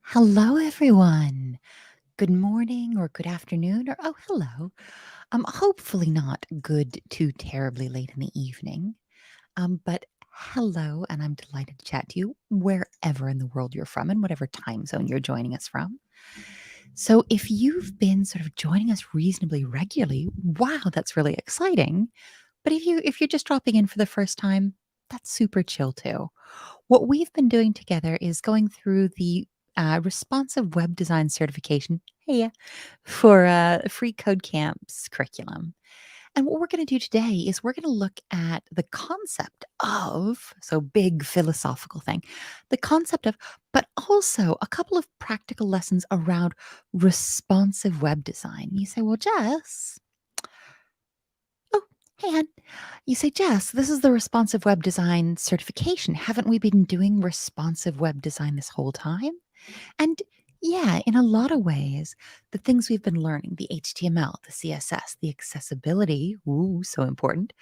Hello, everyone. Good morning or good afternoon or oh, hello. Hopefully not good too terribly late in the evening. But hello, and I'm delighted to chat to you wherever in the world you're from and whatever time zone you're joining us from. So if you've been sort of joining us reasonably regularly, wow, that's really exciting. But if you're just dropping in for the first time, that's super chill too. What we've been doing together is going through the responsive web design certification, hey, for free code camps curriculum. And what we're going to do today is we're going to look at the concept of, so big philosophical thing, the concept of, but also a couple of practical lessons around responsive web design. You say, well, Jess, oh, hey, Ann. You say, Jess, this is the responsive web design certification. Haven't we been doing responsive web design this whole time? And yeah, in a lot of ways, the things we've been learning, the HTML, the CSS, the accessibility, ooh, so important,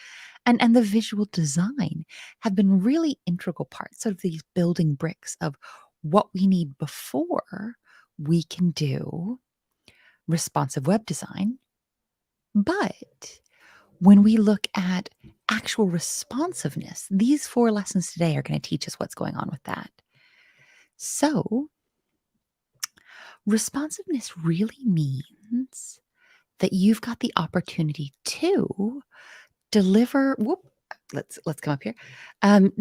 and the visual design have been really integral parts of these building bricks of what we need before we can do responsive web design. But when we look at actual responsiveness, these 4 lessons today are going to teach us what's going on with that. So, responsiveness really means that you've got the opportunity to deliver let's come up here.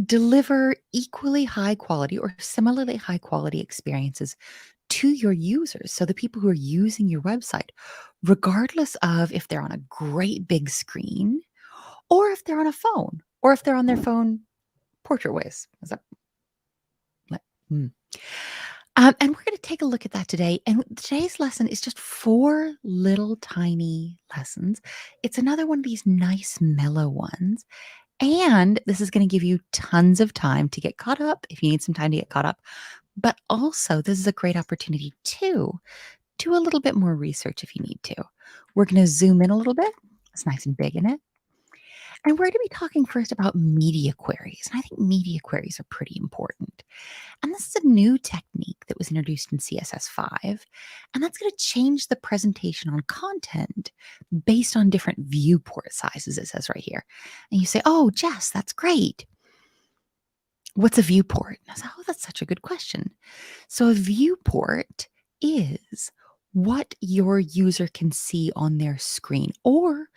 Deliver equally high quality or similarly high quality experiences to your users. So the people who are using your website, regardless of if they're on a great big screen or if they're on a phone or if they're on their phone portrait ways. Is that like, hmm. And we're going to take a look at that today. And today's lesson is just 4 little tiny lessons. It's another one of these nice, mellow ones. And this is going to give you tons of time to get caught up if you need some time to get caught up. But also, this is a great opportunity to do a little bit more research if you need to. We're going to zoom in a little bit. It's nice and big in it. And we're going to be talking first about media queries. And I think media queries are pretty important. And this is a new technique that was introduced in CSS5. And that's going to change the presentation on content based on different viewport sizes, it says right here. And you say, oh, Jess, that's great. What's a viewport? And I said, oh, that's such a good question. So a viewport is what your user can see on their screen. Or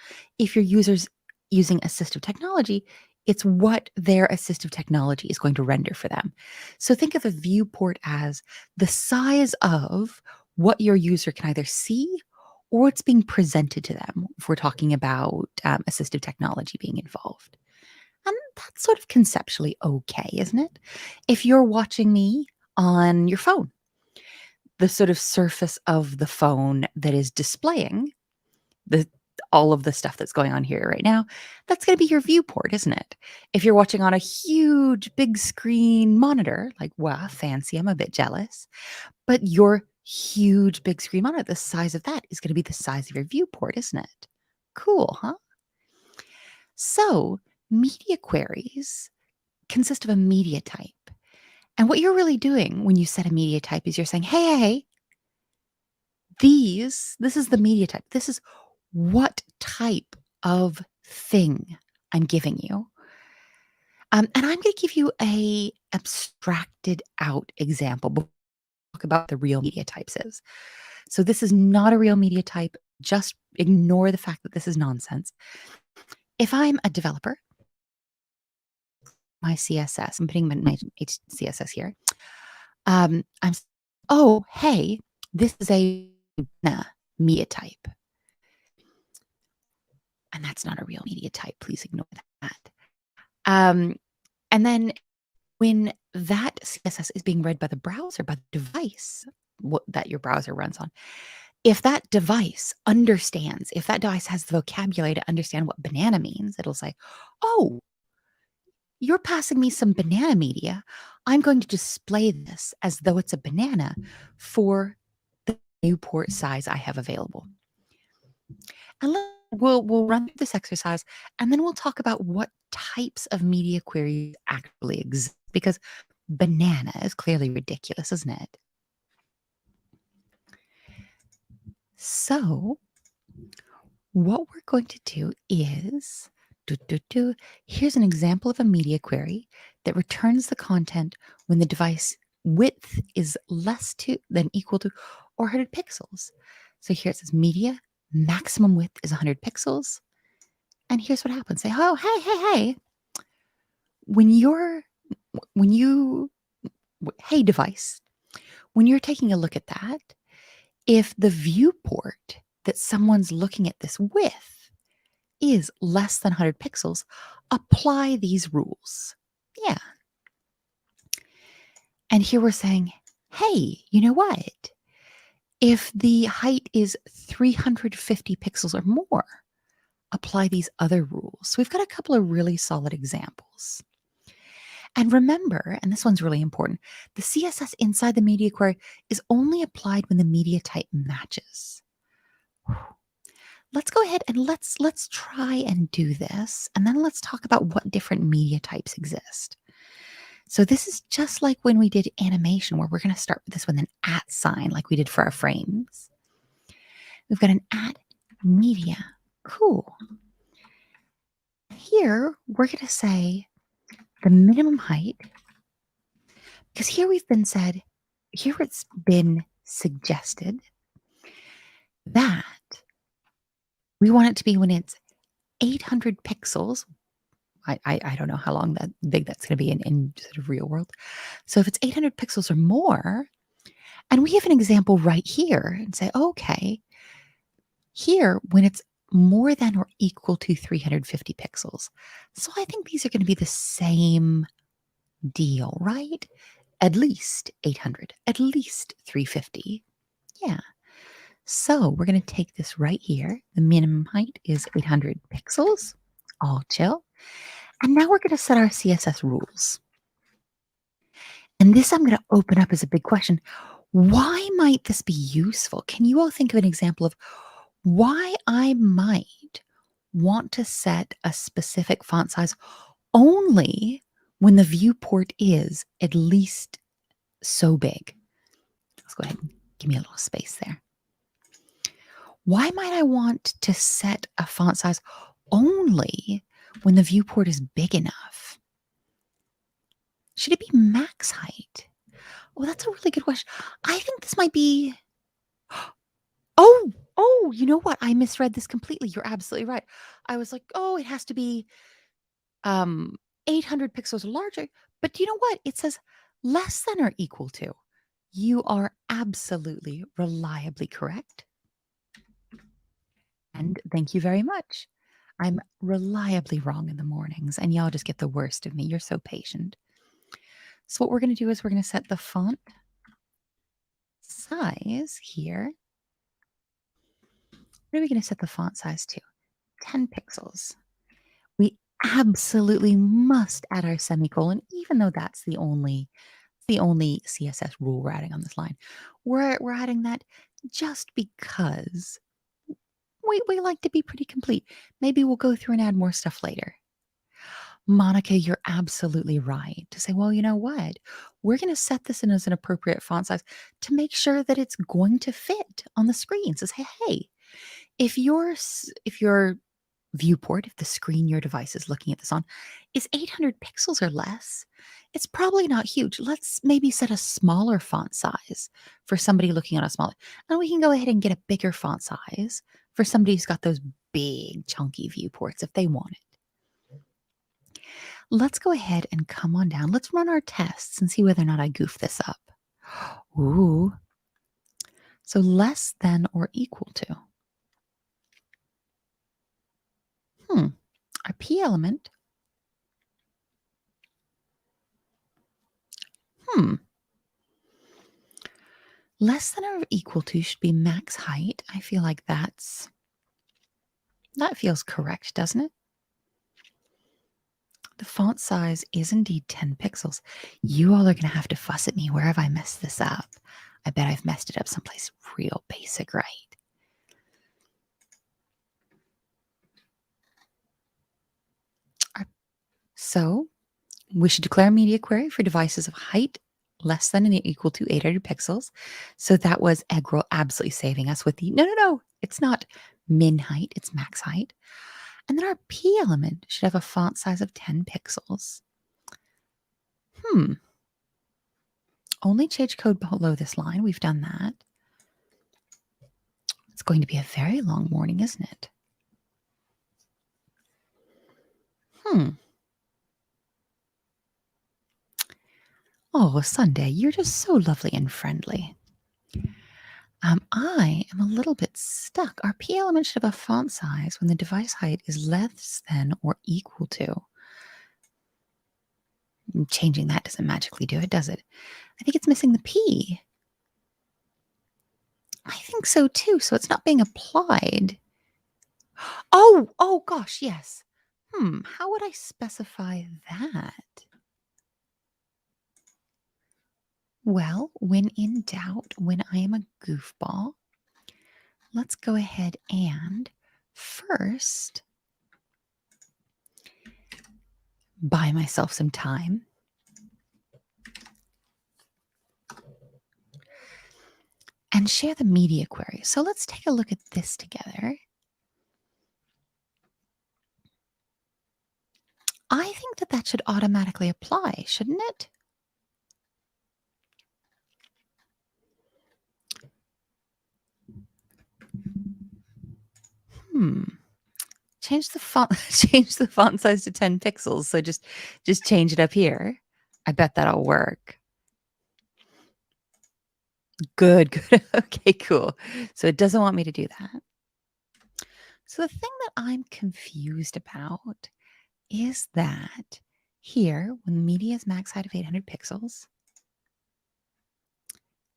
if your user's using assistive technology, it's what their assistive technology is going to render for them. So think of a viewport as the size of what your user can either see or what's being presented to them if we're talking about assistive technology being involved. And that's sort of conceptually okay, isn't it? If you're watching me on your phone, the sort of surface of the phone that is displaying the all of the stuff that's going on here right now, that's going to be your viewport, isn't it? If you're watching on a huge big screen monitor, like, wow, fancy, I'm a bit jealous, but your huge big screen monitor, the size of that is going to be the size of your viewport, isn't it? Cool, huh? So, media queries consist of a media type. And what you're really doing when you set a media type is you're saying, hey, this is the media type. This is what type of thing I'm giving you. And I'm going to give you a abstracted out example before we talk about the real media types is. So this is not a real media type. Just ignore the fact that this is nonsense. If I'm a developer, my CSS, I'm putting my CSS here. Oh, hey, this is a media type. And that's not a real media type. Please ignore that. And then when that CSS is being read by the browser, by the device that your browser runs on, if that device understands, if that device has the vocabulary to understand what banana means, it'll say, oh, you're passing me some banana media. I'm going to display this as though it's a banana for the Viewport size I have available. And we'll run through this exercise, and then we'll talk about what types of media queries actually exist, because banana is clearly ridiculous, isn't it? So what we're going to do is, here's an example of a media query that returns the content when the device width is less than equal to or 100 pixels. So here it says media, maximum width is 100 pixels. And here's what happens. Say, oh, hey, when you, hey device, when you're taking a look at that, if the viewport that someone's looking at this with is less than 100 pixels, apply these rules. Yeah. And here we're saying, hey, you know what? If the height is 350 pixels or more, apply these other rules. So we've got a couple of really solid examples. And remember, and this one's really important, the CSS inside the media query is only applied when the media type matches. Let's go ahead and let's try and do this, and then let's talk about what different media types exist. So this is just like when we did animation, where we're going to start with this with an @ sign like we did for our frames. We've got an @ media. Cool. Here, we're going to say the minimum height, because here it's been suggested that we want it to be when it's 800 pixels. I don't know how long that big that's going to be in sort of real world. So if it's 800 pixels or more, and we have an example right here and say, okay, here when it's more than or equal to 350 pixels. So I think these are going to be the same deal, right? At least 800, at least 350. Yeah. So we're going to take this right here. The minimum height is 800 pixels. All chill. And now we're going to set our CSS rules. And this I'm going to open up as a big question. Why might this be useful? Can you all think of an example of why I might want to set a specific font size only when the viewport is at least so big? Let's go ahead and give me a little space there. Why might I want to set a font size only when the viewport is big enough? Should it be max height? Oh, that's a really good question. I think this might be... Oh, you know what? I misread this completely. You're absolutely right. I was like, oh, it has to be 800 pixels or larger. But you know what? It says less than or equal to. You are absolutely reliably correct. And thank you very much. I'm reliably wrong in the mornings, and y'all just get the worst of me. You're so patient. So what we're going to do is we're going to set the font size here. What are we going to set the font size to? 10 pixels. We absolutely must add our semicolon, even though that's the only CSS rule we're adding on this line. We're adding that just because we like to be pretty complete. Maybe we'll go through and add more stuff later. Monica, you're absolutely right to say, well, you know what? We're going to set this in as an appropriate font size to make sure that it's going to fit on the screen. So say, hey, if your viewport, if the screen your device is looking at this on is 800 pixels or less, it's probably not huge. Let's maybe set a smaller font size for somebody looking on a smaller, and we can go ahead and get a bigger font size for somebody who's got those big chunky viewports if they want it. Let's go ahead and come on down. Let's run our tests and see whether or not I goof this up. Ooh. So less than or equal to. Our P element. Less than or equal to should be max height. I feel like that feels correct, doesn't it? The font size is indeed 10 pixels. You all are going to have to fuss at me. Where have I messed this up? I bet I've messed it up someplace real basic, right? So we should declare a media query for devices of height less than and equal to 800 pixels. So that was egg roll absolutely saving us with the no, it's not min height, it's max height. And then our P element should have a font size of 10 pixels. Only change code below this line. We've done that. It's going to be a very long morning, isn't it? Oh, Sunday, you're just so lovely and friendly. I am a little bit stuck. Our P element should have a font size when the device height is less than or equal to. Changing that doesn't magically do it, does it? I think it's missing the P. I think so too. So it's not being applied. Oh gosh, yes. How would I specify that? Well, when in doubt, when I am a goofball, let's go ahead and first buy myself some time. And share the media query. So let's take a look at this together. I think that should automatically apply, shouldn't it? Change the font size to 10 pixels. So just change it up here. I bet that'll work. Good. Okay, cool. So it doesn't want me to do that. So the thing that I'm confused about is that here, when the media is max height of 800 pixels,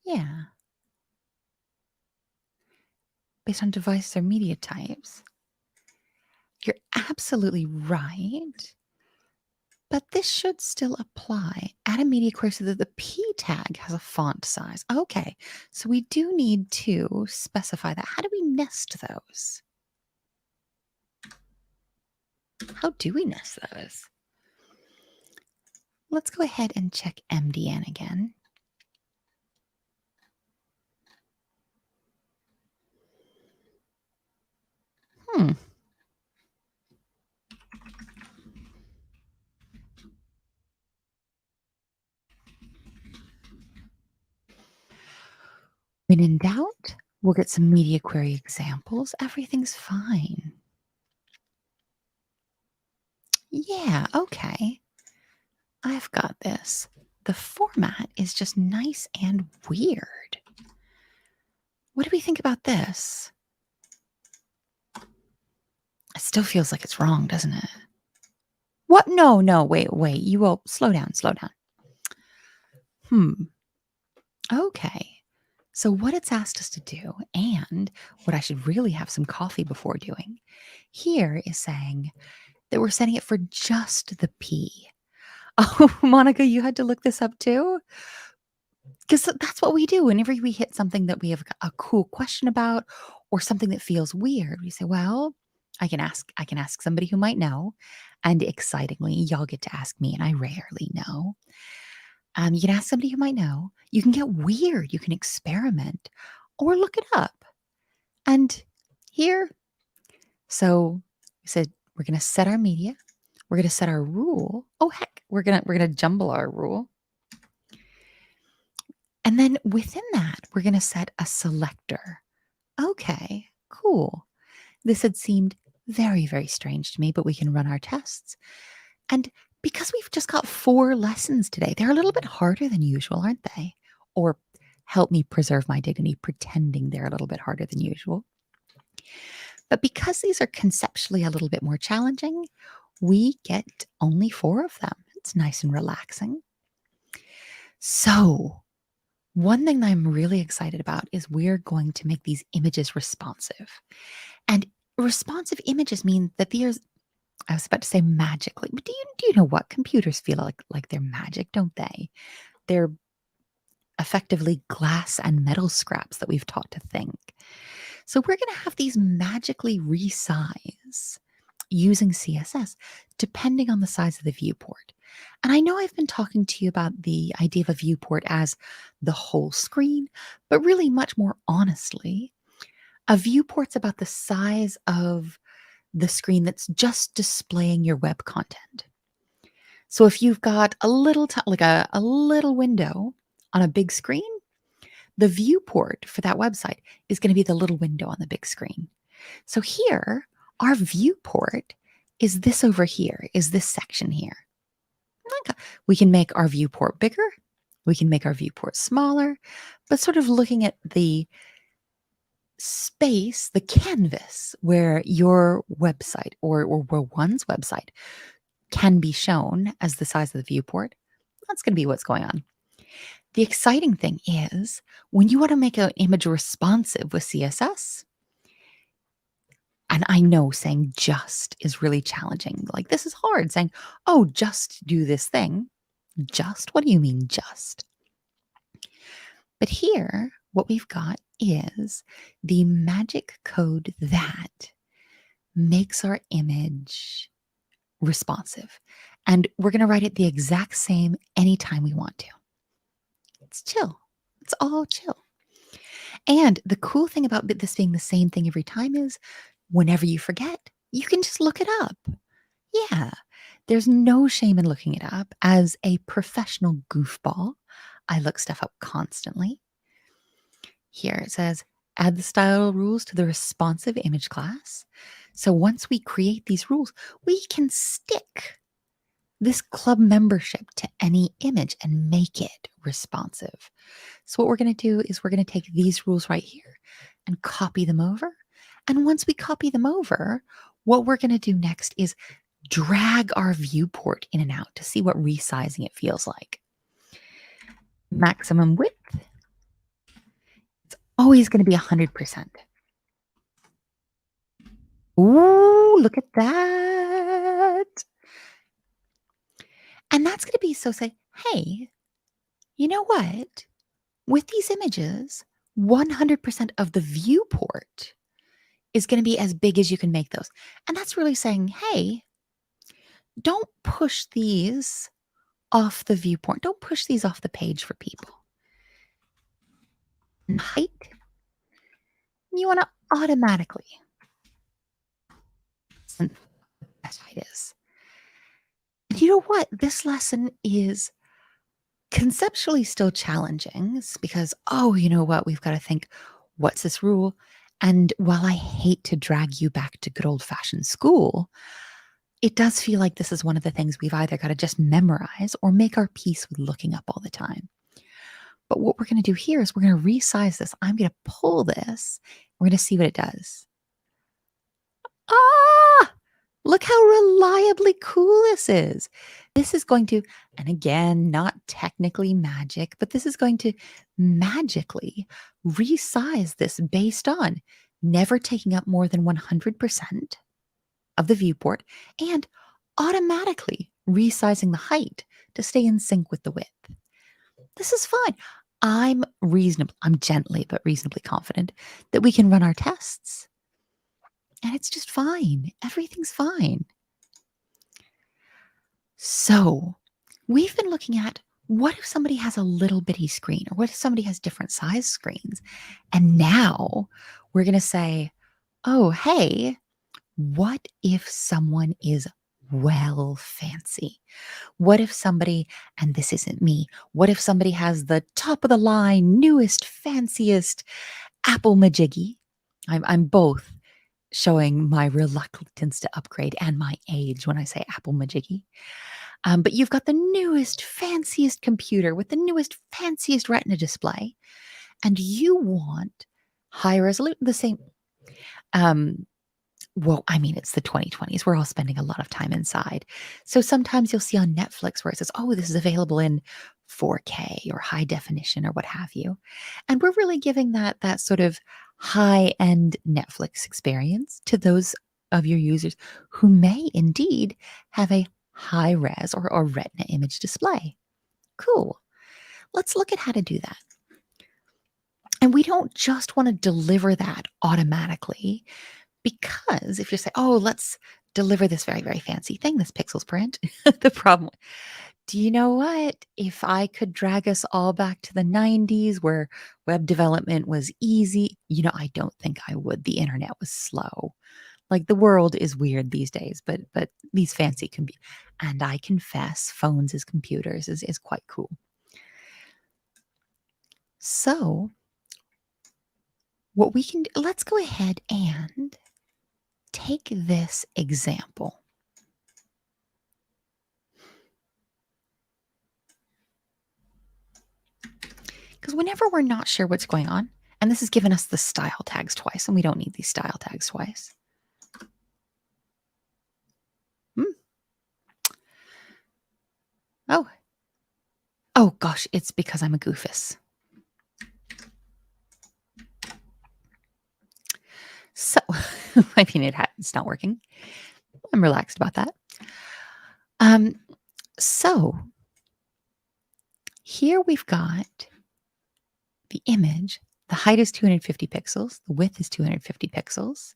yeah, based on devices or media types, you're absolutely right. But this should still apply. Add a media query so that the P tag has a font size. Okay, so we do need to specify that. How do we nest those? How do we nest those? Let's go ahead and check MDN again. When in doubt, we'll get some media query examples. Everything's fine. Yeah, okay. I've got this. The format is just nice and weird. What do we think about this? It still feels like it's wrong, doesn't it? What? No, wait. You will slow down. Okay. So what it's asked us to do, and what I should really have some coffee before doing, here is saying that we're setting it for just the P. Oh, Monica, you had to look this up too? Because that's what we do whenever we hit something that we have a cool question about or something that feels weird. We say, well, I can ask somebody who might know. And excitingly, y'all get to ask me, and I rarely know. You can ask somebody who might know. You can get weird. You can experiment or look it up. And here, so we said we're going to set our media. We're going to set our rule. Oh, heck, we're going to jumble our rule. And then within that, we're going to set a selector. Okay, cool. This had seemed very, very strange to me, but we can run our tests. And because we've just got 4 lessons today, they're a little bit harder than usual, aren't they? Or help me preserve my dignity, pretending they're a little bit harder than usual. But because these are conceptually a little bit more challenging, we get only 4 of them. It's nice and relaxing. So one thing that I'm really excited about is we're going to make these images responsive. And responsive images mean that I was about to say magically, but do you know what? Computers feel like they're magic, don't they? They're effectively glass and metal scraps that we've taught to think. So we're going to have these magically resize using CSS depending on the size of the viewport. And I know I've been talking to you about the idea of a viewport as the whole screen, but really much more honestly, a viewport's about the size of the screen that's just displaying your web content. So if you've got a little like a little window on a big screen, the viewport for that website is going to be the little window on the big screen. So here, our viewport is this over here, is this section here. Okay. We can make our viewport bigger. We can make our viewport smaller, but sort of looking at the space, the canvas where your website or where one's website can be shown as the size of the viewport, that's going to be what's going on. The exciting thing is when you want to make an image responsive with CSS, and I know saying just is really challenging. Like this is hard saying, oh, just do this thing. Just? What do you mean just? But here, what we've got is the magic code that makes our image responsive. And we're going to write it the exact same anytime we want to. It's chill. It's all chill. And the cool thing about this being the same thing every time is whenever you forget, you can just look it up. Yeah, there's no shame in looking it up. As a professional goofball, I look stuff up constantly. Here it says, add the style rules to the responsive image class. So once we create these rules, we can stick this club membership to any image and make it responsive. So what we're going to do is we're going to take these rules right here and copy them over. And once we copy them over, what we're going to do next is drag our viewport in and out to see what resizing it feels like. Maximum width. It's always going to be 100%. Ooh, look at that. And that's going to be so say, hey, you know what? With these images, 100% of the viewport is going to be as big as you can make those. And that's really saying, hey, don't push these off the viewport. Don't push these off the page for people. And height, you want to automatically, and that's how it is. And you know what? This lesson is conceptually still challenging because, oh, you know what? We've got to think, what's this rule? And while I hate to drag you back to good old-fashioned school, it does feel like this is one of the things we've either got to just memorize or make our peace with looking up all the time. But what we're going to do here is we're going to resize this. I'm going to pull this. We're going to see what it does. Ah! Look how reliably cool this is. This is going to, and again, not technically magic, but this is going to magically resize this based on never taking up more than 100% of the viewport and automatically resizing the height to stay in sync with the width. This is fine. I'm gently but reasonably confident that we can run our tests. And it's just fine. Everything's fine. So we've been looking at what if somebody has a little bitty screen or what if somebody has different size screens? And now we're going to say, oh, hey, what if someone is well fancy? What if somebody, and this isn't me, what if somebody has the top of the line, newest, fanciest Apple majiggy? I'm both showing my reluctance to upgrade and my age when I say Apple majiggy. But you've got the newest, fanciest computer with the newest, fanciest retina display, and you want high resolution, the same. Well, I mean, it's the 2020s. We're all spending a lot of time inside. So sometimes you'll see on Netflix where it says, oh, this is available in 4K or high definition or what have you. And we're really giving that sort of high-end Netflix experience to those of your users who may indeed have a high-res or retina image display. Cool. Let's look at how to do that. And we don't just want to deliver that automatically. Because if you say, oh, let's deliver this very, very fancy thing, this pixels per inch. The problem, do you know what? If I could drag us all back to the 90s where web development was easy, I don't think I would. The internet was slow. Like the world is weird these days, but these fancy and I confess, phones as computers is quite cool. So what we can do, let's go ahead and take this example. Because whenever we're not sure what's going on, and this has given us the style tags twice, and we don't need these style tags twice. Oh gosh, it's because I'm a goofus. So, I mean, it's not working. I'm relaxed about that. So here we've got the image. The height is 250 pixels. The width is 250 pixels.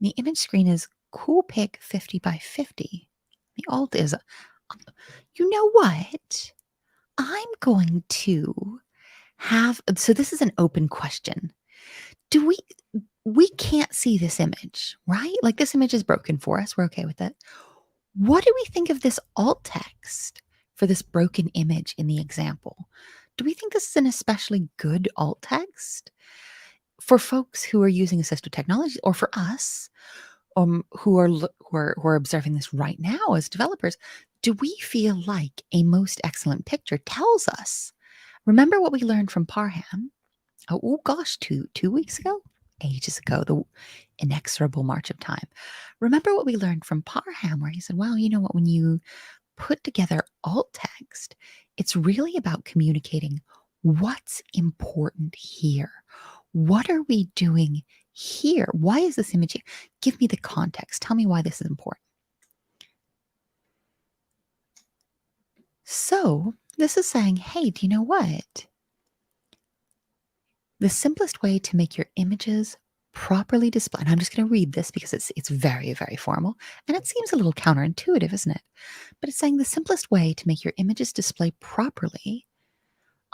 The image screen is coolpic 50 by 50. The alt is, you know what? I'm going to so this is an open question. We can't see this image, right? Like this image is broken for us. We're okay with it. What do we think of this alt text for this broken image in the example? Do we think this is an especially good alt text for folks who are using assistive technology, or for us who are observing this right now as developers? Do we feel like a most excellent picture tells us? Remember what we learned from Parham? Oh gosh, two weeks ago, ages ago, the inexorable march of time. Remember what we learned from Parham, where he said, well, you know what, when you put together alt text, it's really about communicating what's important here. What are we doing here? Why is this image here? Give me the context. Tell me why this is important. So this is saying, hey, do you know what? The simplest way to make your images properly display, and I'm just going to read this because it's very, very formal, and it seems a little counterintuitive, isn't it? But it's saying the simplest way to make your images display properly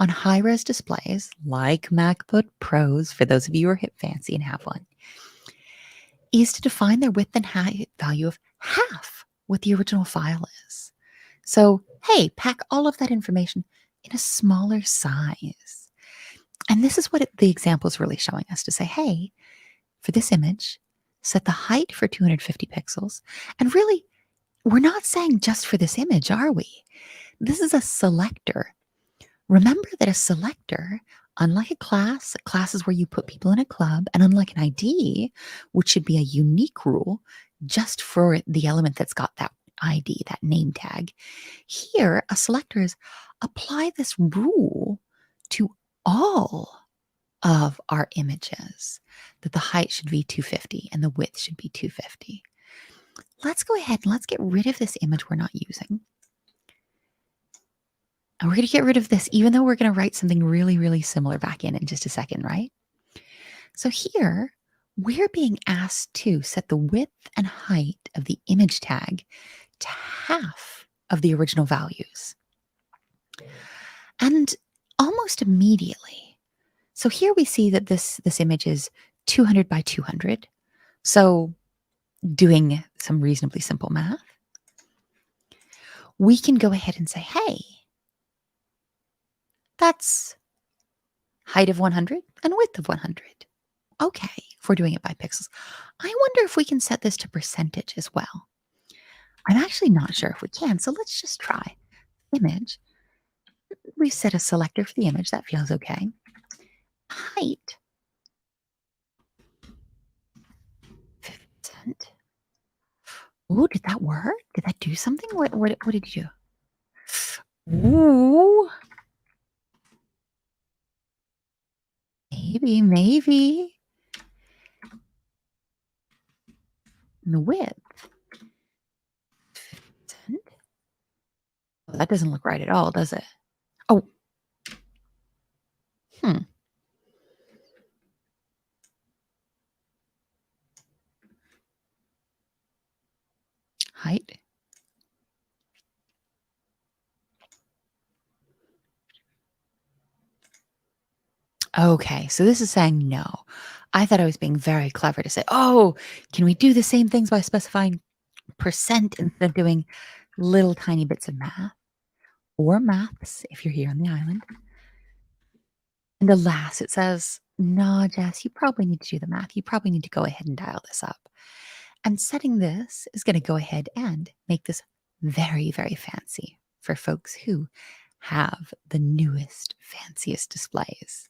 on high-res displays like MacBook Pros, for those of you who are hip fancy and have one, is to define their width and height value of half what the original file is. So, hey, pack all of that information in a smaller size. And this is what the example is really showing us, to say, hey, for this image, set the height for 250 pixels. And really, we're not saying just for this image, are we? This is a selector. Remember that a selector, unlike a class is where you put people in a club, and unlike an ID, which should be a unique rule just for the element that's got that ID, that name tag, here a selector is apply this rule to all of our images, that the height should be 250 and the width should be 250. Let's go ahead and let's get rid of this image we're not using. And we're going to get rid of this, even though we're going to write something really, really similar back in just a second, right? So here, we're being asked to set the width and height of the image tag to half of the original values. And almost immediately, so here we see that this image is 200 by 200. So doing some reasonably simple math, we can go ahead and say, hey, that's height of 100 and width of 100. Okay, if we're doing it by pixels. I wonder if we can set this to percentage as well. I'm actually not sure if we can, so let's just try. Image. We set a selector for the image. That feels okay. Height. 50%. Ooh, did that work? Did that do something? What did you do? Ooh. Maybe. And the width. 50%. Well, that doesn't look right at all, does it? Oh. height. Okay, so this is saying no. I thought I was being very clever to say, oh, can we do the same things by specifying percent instead of doing little tiny bits of math or maths if you're here on the island? And alas, it says, nah, Jess, you probably need to do the math. You probably need to go ahead and dial this up. And setting this is going to go ahead and make this very, very fancy for folks who have the newest, fanciest displays.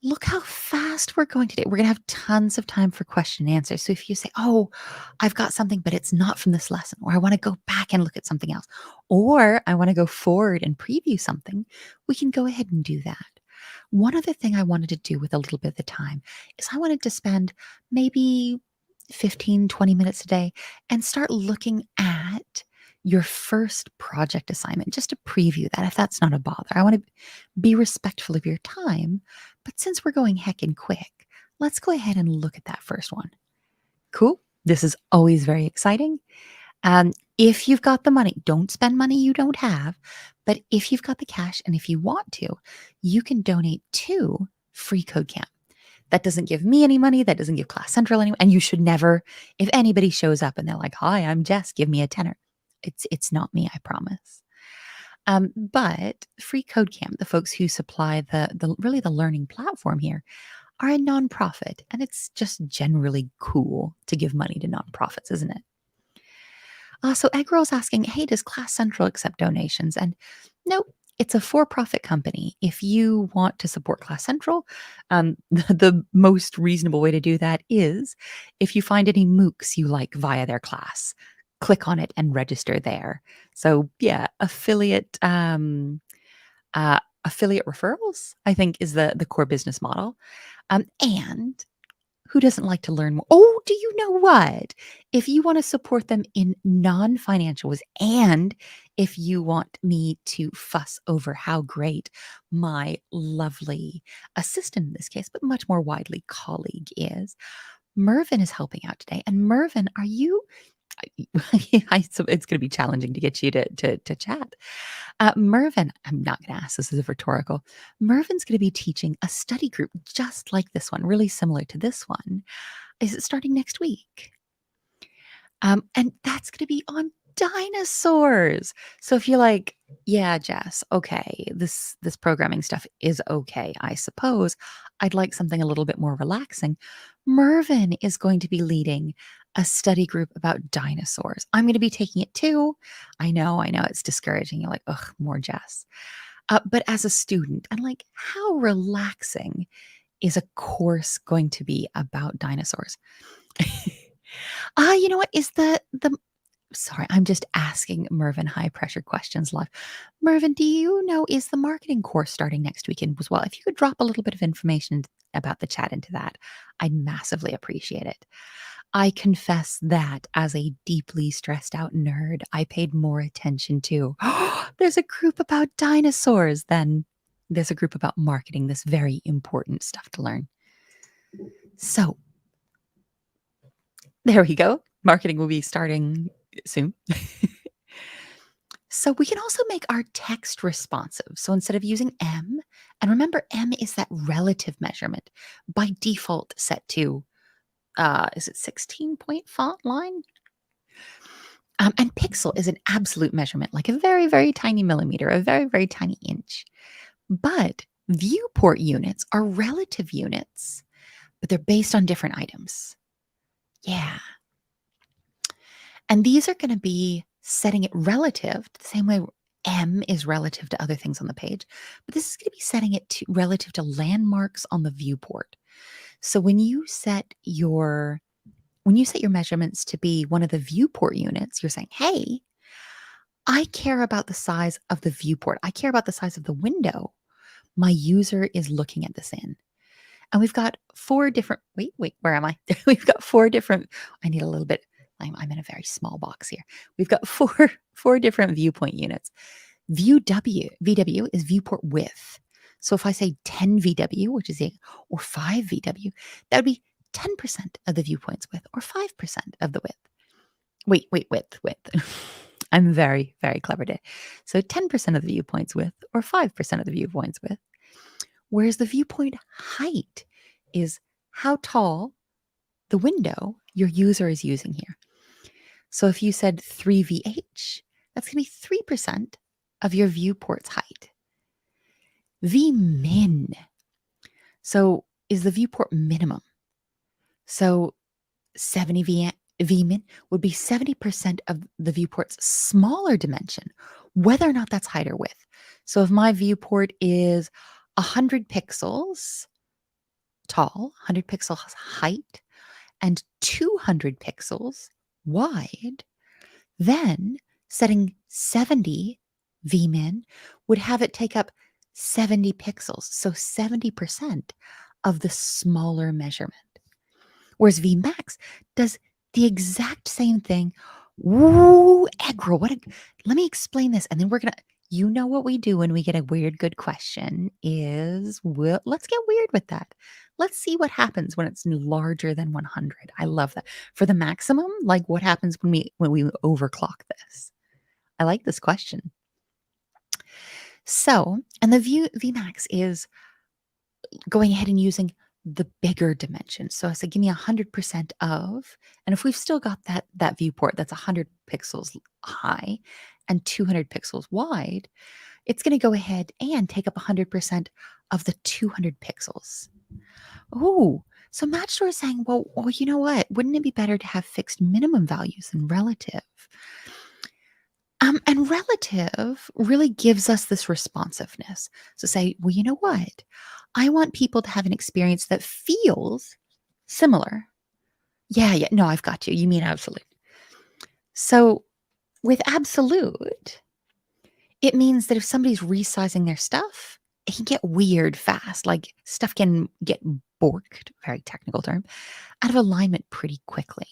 Look how fast we're going today. We're going to have tons of time for question and answers. So if you say, oh, I've got something, but it's not from this lesson, or I want to go back and look at something else, or I want to go forward and preview something, we can go ahead and do that. One other thing I wanted to do with a little bit of the time is I wanted to spend maybe 15, 20 minutes a day and start looking at your first project assignment just to preview that if that's not a bother. I want to be respectful of your time, but since we're going heckin' quick, let's go ahead and look at that first one. Cool. This is always very exciting. If you've got the money, don't spend money you don't have, but if you've got the cash and if you want to, you can donate to Free Code Camp. That doesn't give me any money. That doesn't give Class Central any, and you should never, if anybody shows up and they're like, hi, I'm Jess, give me a tenner. It's not me, I promise. But Free Code Camp, the folks who supply the really the learning platform here, are a nonprofit, and it's just generally cool to give money to nonprofits, isn't it? So Eggroll's asking, hey, does Class Central accept donations? And no, it's a for-profit company. If you want to support Class Central, the most reasonable way to do that is if you find any MOOCs you like via their class, click on it and register there. So yeah, affiliate referrals, I think, is the core business model. And who doesn't like to learn more? Oh, do you know what? If you want to support them in non-financial ways, and if you want me to fuss over how great my lovely assistant in this case, but much more widely colleague is, Mervin is helping out today. And Mervin, are you? So it's going to be challenging to get you to chat. Mervin, I'm not going to ask this as a rhetorical. Mervin's going to be teaching a study group just like this one, really similar to this one. Is it starting next week? And that's going to be on dinosaurs. So if you're like, yeah, Jess, okay, this programming stuff is okay, I suppose. I'd like something a little bit more relaxing. Mervin is going to be leading a study group about dinosaurs. I'm going to be taking it too. I know, it's discouraging. You're like, ugh, more Jess. But as a student, I'm like, how relaxing is a course going to be about dinosaurs? You know what is the sorry, I'm just asking Mervin high pressure questions live. Mervin, do you know, is the marketing course starting next weekend as well? If you could drop a little bit of information about the chat into that, I'd massively appreciate it. I confess that as a deeply stressed out nerd, I paid more attention to, there's a group about dinosaurs than there's a group about marketing, this very important stuff to learn. So there we go. Marketing will be starting soon. So we can also make our text responsive. So instead of using M, and remember M is that relative measurement by default set to, is it 16-point font line? And pixel is an absolute measurement, like a very, very tiny millimeter, a very, very tiny inch. But viewport units are relative units, but they're based on different items. Yeah. And these are going to be setting it relative the same way M is relative to other things on the page, but this is going to be setting it to relative to landmarks on the viewport. So when you set your measurements to be one of the viewport units, you're saying, hey, I care about the size of the viewport. I care about the size of the window my user is looking at this in. And we've got four different, wait, where am I? We've got four different, I need a little bit, I'm in a very small box here. We've got four different viewpoint units. VW is viewport width. So if I say 10 VW, which is or 5 VW, that would be 10% of the viewpoint's width or 5% of the width. Width. I'm very, very clever today. So 10% of the viewpoint's width or 5% of the viewpoint's width. Whereas the viewpoint height is how tall the window your user is using here. So if you said 3VH, that's going to be 3% of your viewport's height. Vmin. So is the viewport minimum. So 70 Vmin would be 70% of the viewport's smaller dimension, whether or not that's height or width. So if my viewport is 100 pixels tall, 100 pixels height, and 200 pixels wide, then setting 70 Vmin would have it take up 70 pixels, so 70% of the smaller measurement. Whereas Vmax does the exact same thing. Woo, aggro. Let me explain this. And then you know what we do when we get a weird, good question is, let's get weird with that. Let's see what happens when it's larger than 100. I love that. For the maximum, like what happens when we overclock this? I like this question. So, and the Vmax is going ahead and using the bigger dimension. So I said, give me 100% of, and if we've still got that viewport that's 100 pixels high and 200 pixels wide, it's going to go ahead and take up 100% of the 200 pixels. Oh, so Matchstore is saying, well, you know what? Wouldn't it be better to have fixed minimum values than relative? And relative really gives us this responsiveness. So say, well, you know what? I want people to have an experience that feels similar. Yeah. No, I've got you. You mean absolute. So with absolute, it means that if somebody's resizing their stuff, it can get weird fast. Like stuff can get borked, very technical term, out of alignment pretty quickly.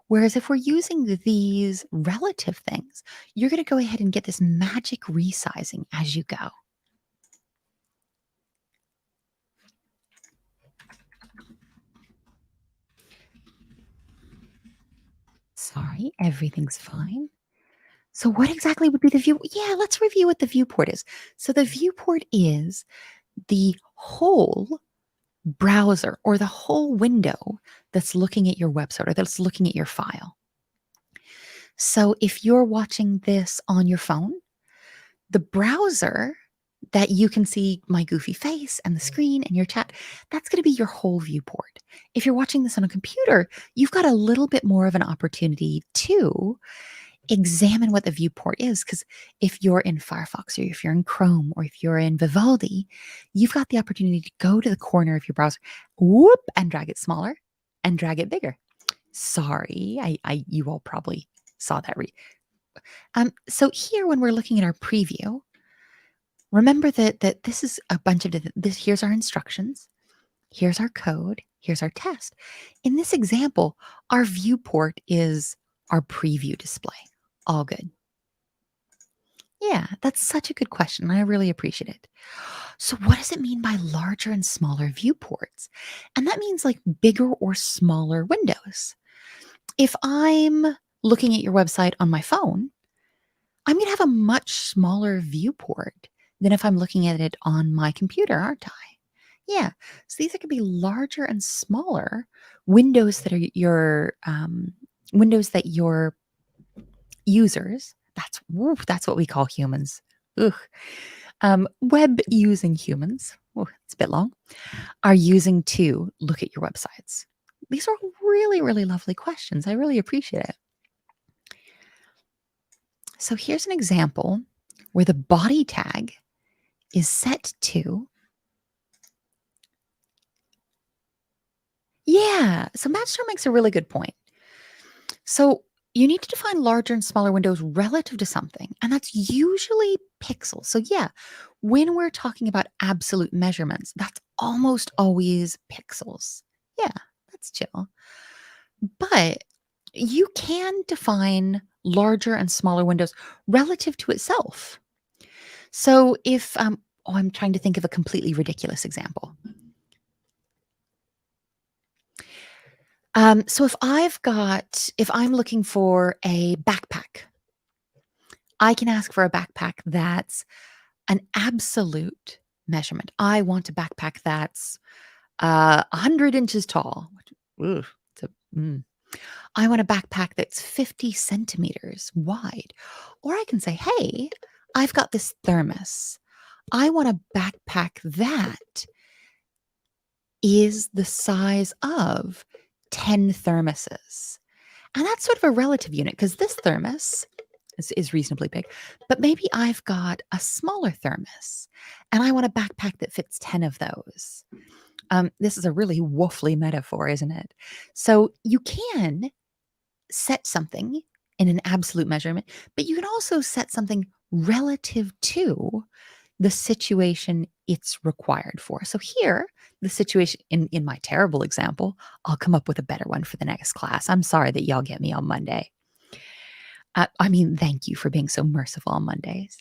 Whereas if we're using these relative things, you're going to go ahead and get this magic resizing as you go. Sorry, everything's fine. So what exactly would be the view? Yeah, let's review what the viewport is. So the viewport is the whole browser or the whole window that's looking at your website or that's looking at your file. So if you're watching this on your phone, the browser that you can see my goofy face and the screen and your chat, that's going to be your whole viewport. If you're watching this on a computer, you've got a little bit more of an opportunity to examine what the viewport is. Because if you're in Firefox or if you're in Chrome or if you're in Vivaldi, you've got the opportunity to go to the corner of your browser, whoop, and drag it smaller and drag it bigger. Sorry, you all probably saw that. So here, when we're looking at our preview, remember that this is a bunch of here's our instructions, here's our code, here's our test. In this example, our viewport is our preview display. All good. Yeah, that's such a good question. I really appreciate it. So what does it mean by larger and smaller viewports? And that means like bigger or smaller windows. If I'm looking at your website on my phone, I'm going to have a much smaller viewport than if I'm looking at it on my computer, aren't I? Yeah. So these are going to be larger and smaller windows that are your windows that your users. That's what we call humans. Ugh. Web using humans. It's a bit long. Are using to look at your websites. These are really, really lovely questions. I really appreciate it. So here's an example where the body tag is set to, yeah, so Matchstore makes a really good point. So you need to define larger and smaller windows relative to something, and that's usually pixels. So yeah, when we're talking about absolute measurements, that's almost always pixels. Yeah, that's chill. But you can define larger and smaller windows relative to itself. So if, I'm trying to think of a completely ridiculous example. So if I'm looking for a backpack, I can ask for a backpack that's an absolute measurement. I want a backpack that's 100 inches tall. Ooh, it's I want a backpack that's 50 centimeters wide. Or I can say, hey, I've got this thermos. I want a backpack that is the size of 10 thermoses. And that's sort of a relative unit because this thermos is reasonably big, but maybe I've got a smaller thermos and I want a backpack that fits 10 of those. This is a really woofly metaphor, isn't it? So you can set something in an absolute measurement, but you can also set something relative to the situation it's required for. So here, the situation in my terrible example, I'll come up with a better one for the next class. I'm sorry that y'all get me on Monday. Thank you for being so merciful on Mondays.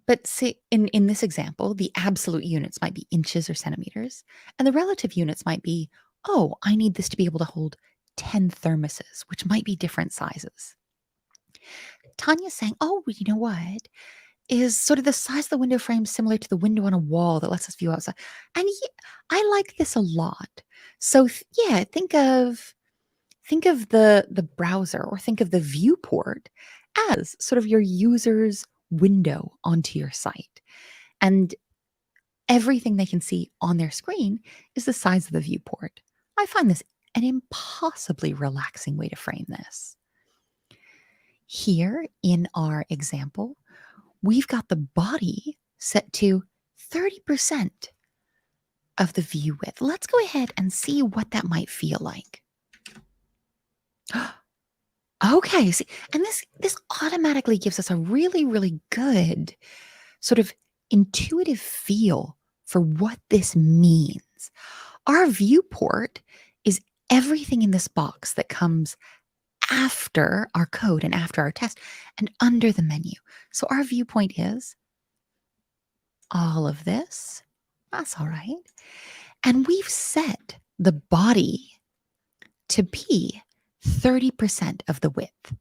But see, in this example, the absolute units might be inches or centimeters, and the relative units might be, oh, I need this to be able to hold 10 thermoses, which might be different sizes. Tanya's saying, oh, you know what? Is sort of the size of the window frame similar to the window on a wall that lets us view outside? And yeah, I like this a lot. So yeah, think of the browser or think of the viewport as sort of your user's window onto your site. And everything they can see on their screen is the size of the viewport. I find this an impossibly relaxing way to frame this. Here in our example, we've got the body set to 30% of the view width. Let's go ahead and see what that might feel like. Okay, see, and this automatically gives us a really, really good sort of intuitive feel for what this means. Our viewport is everything in this box that comes after our code and after our test and under the menu. So our viewpoint is all of this. That's all right. And we've set the body to be 30% of the width.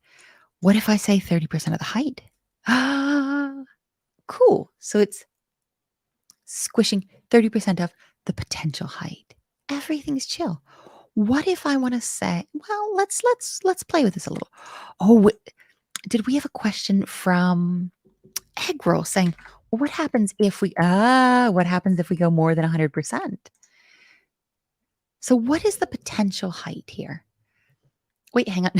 What if I say 30% of the height? Ah, cool. So it's squishing 30% of the potential height. Everything's chill. What if I want to say, well, let's play with this a little. Oh, did we have a question from Egg Roll saying, well, what happens if we go more than 100%? So what is the potential height here? Wait, hang on.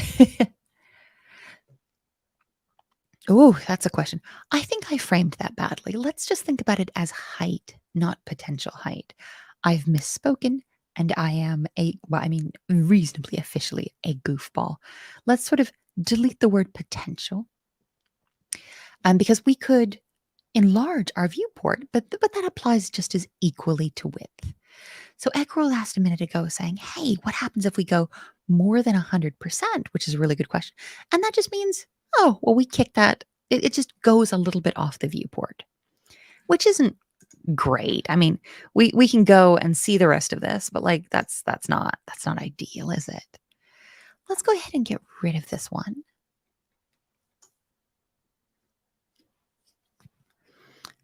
Oh, that's a question. I think I framed that badly. Let's just think about it as height, not potential height. I've misspoken and I am reasonably officially a goofball. Let's sort of delete the word potential. Because we could enlarge our viewport, but that applies just as equally to width. So Eckerl asked a minute ago saying, hey, what happens if we go more than 100%, which is a really good question. And that just means, oh, well, we kick that. It just goes a little bit off the viewport, which isn't great. I mean, we can go and see the rest of this, but like that's not ideal, is it? Let's go ahead and get rid of this one.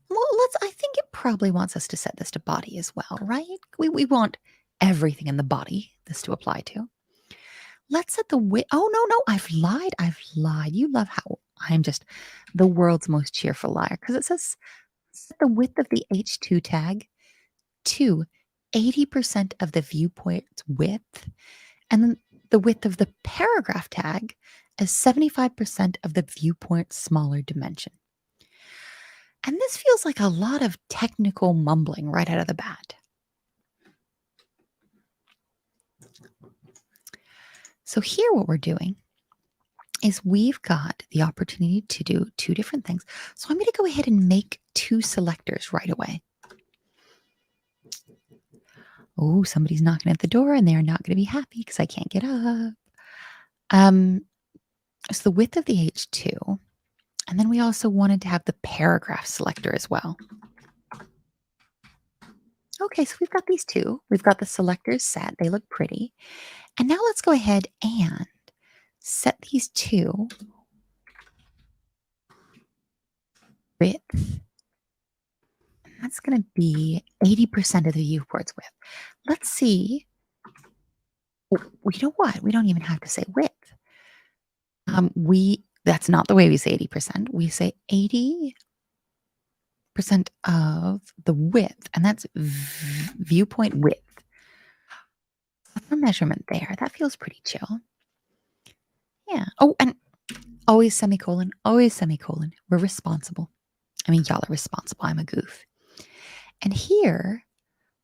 Well, I think it probably wants us to set this to body as well, right? We want everything in the body this to apply to. Let's set the width. Oh, no, I've lied. You love how I'm just the world's most cheerful liar because it says set the width of the H2 tag to 80% of the viewport's width, and then the width of the paragraph tag as 75% of the viewport's smaller dimension. And this feels like a lot of technical mumbling right out of the bat. So here what we're doing is we've got the opportunity to do two different things. So I'm going to go ahead and make two selectors right away. Oh, somebody's knocking at the door and they're not going to be happy because I can't get up. So the width of the H2. And then we also wanted to have the paragraph selector as well. Okay, so we've got these two. We've got the selectors set. They look pretty. And now let's go ahead and set these two width. That's going to be 80% of the viewport's width. Let's see. Oh, you know what? We don't even have to say width. That's not the way we say 80%. We say 80% of the width, and that's viewpoint width. A measurement there. That feels pretty chill. Yeah. Oh, and always semicolon, always semicolon. We're responsible. I mean, y'all are responsible. I'm a goof. And here,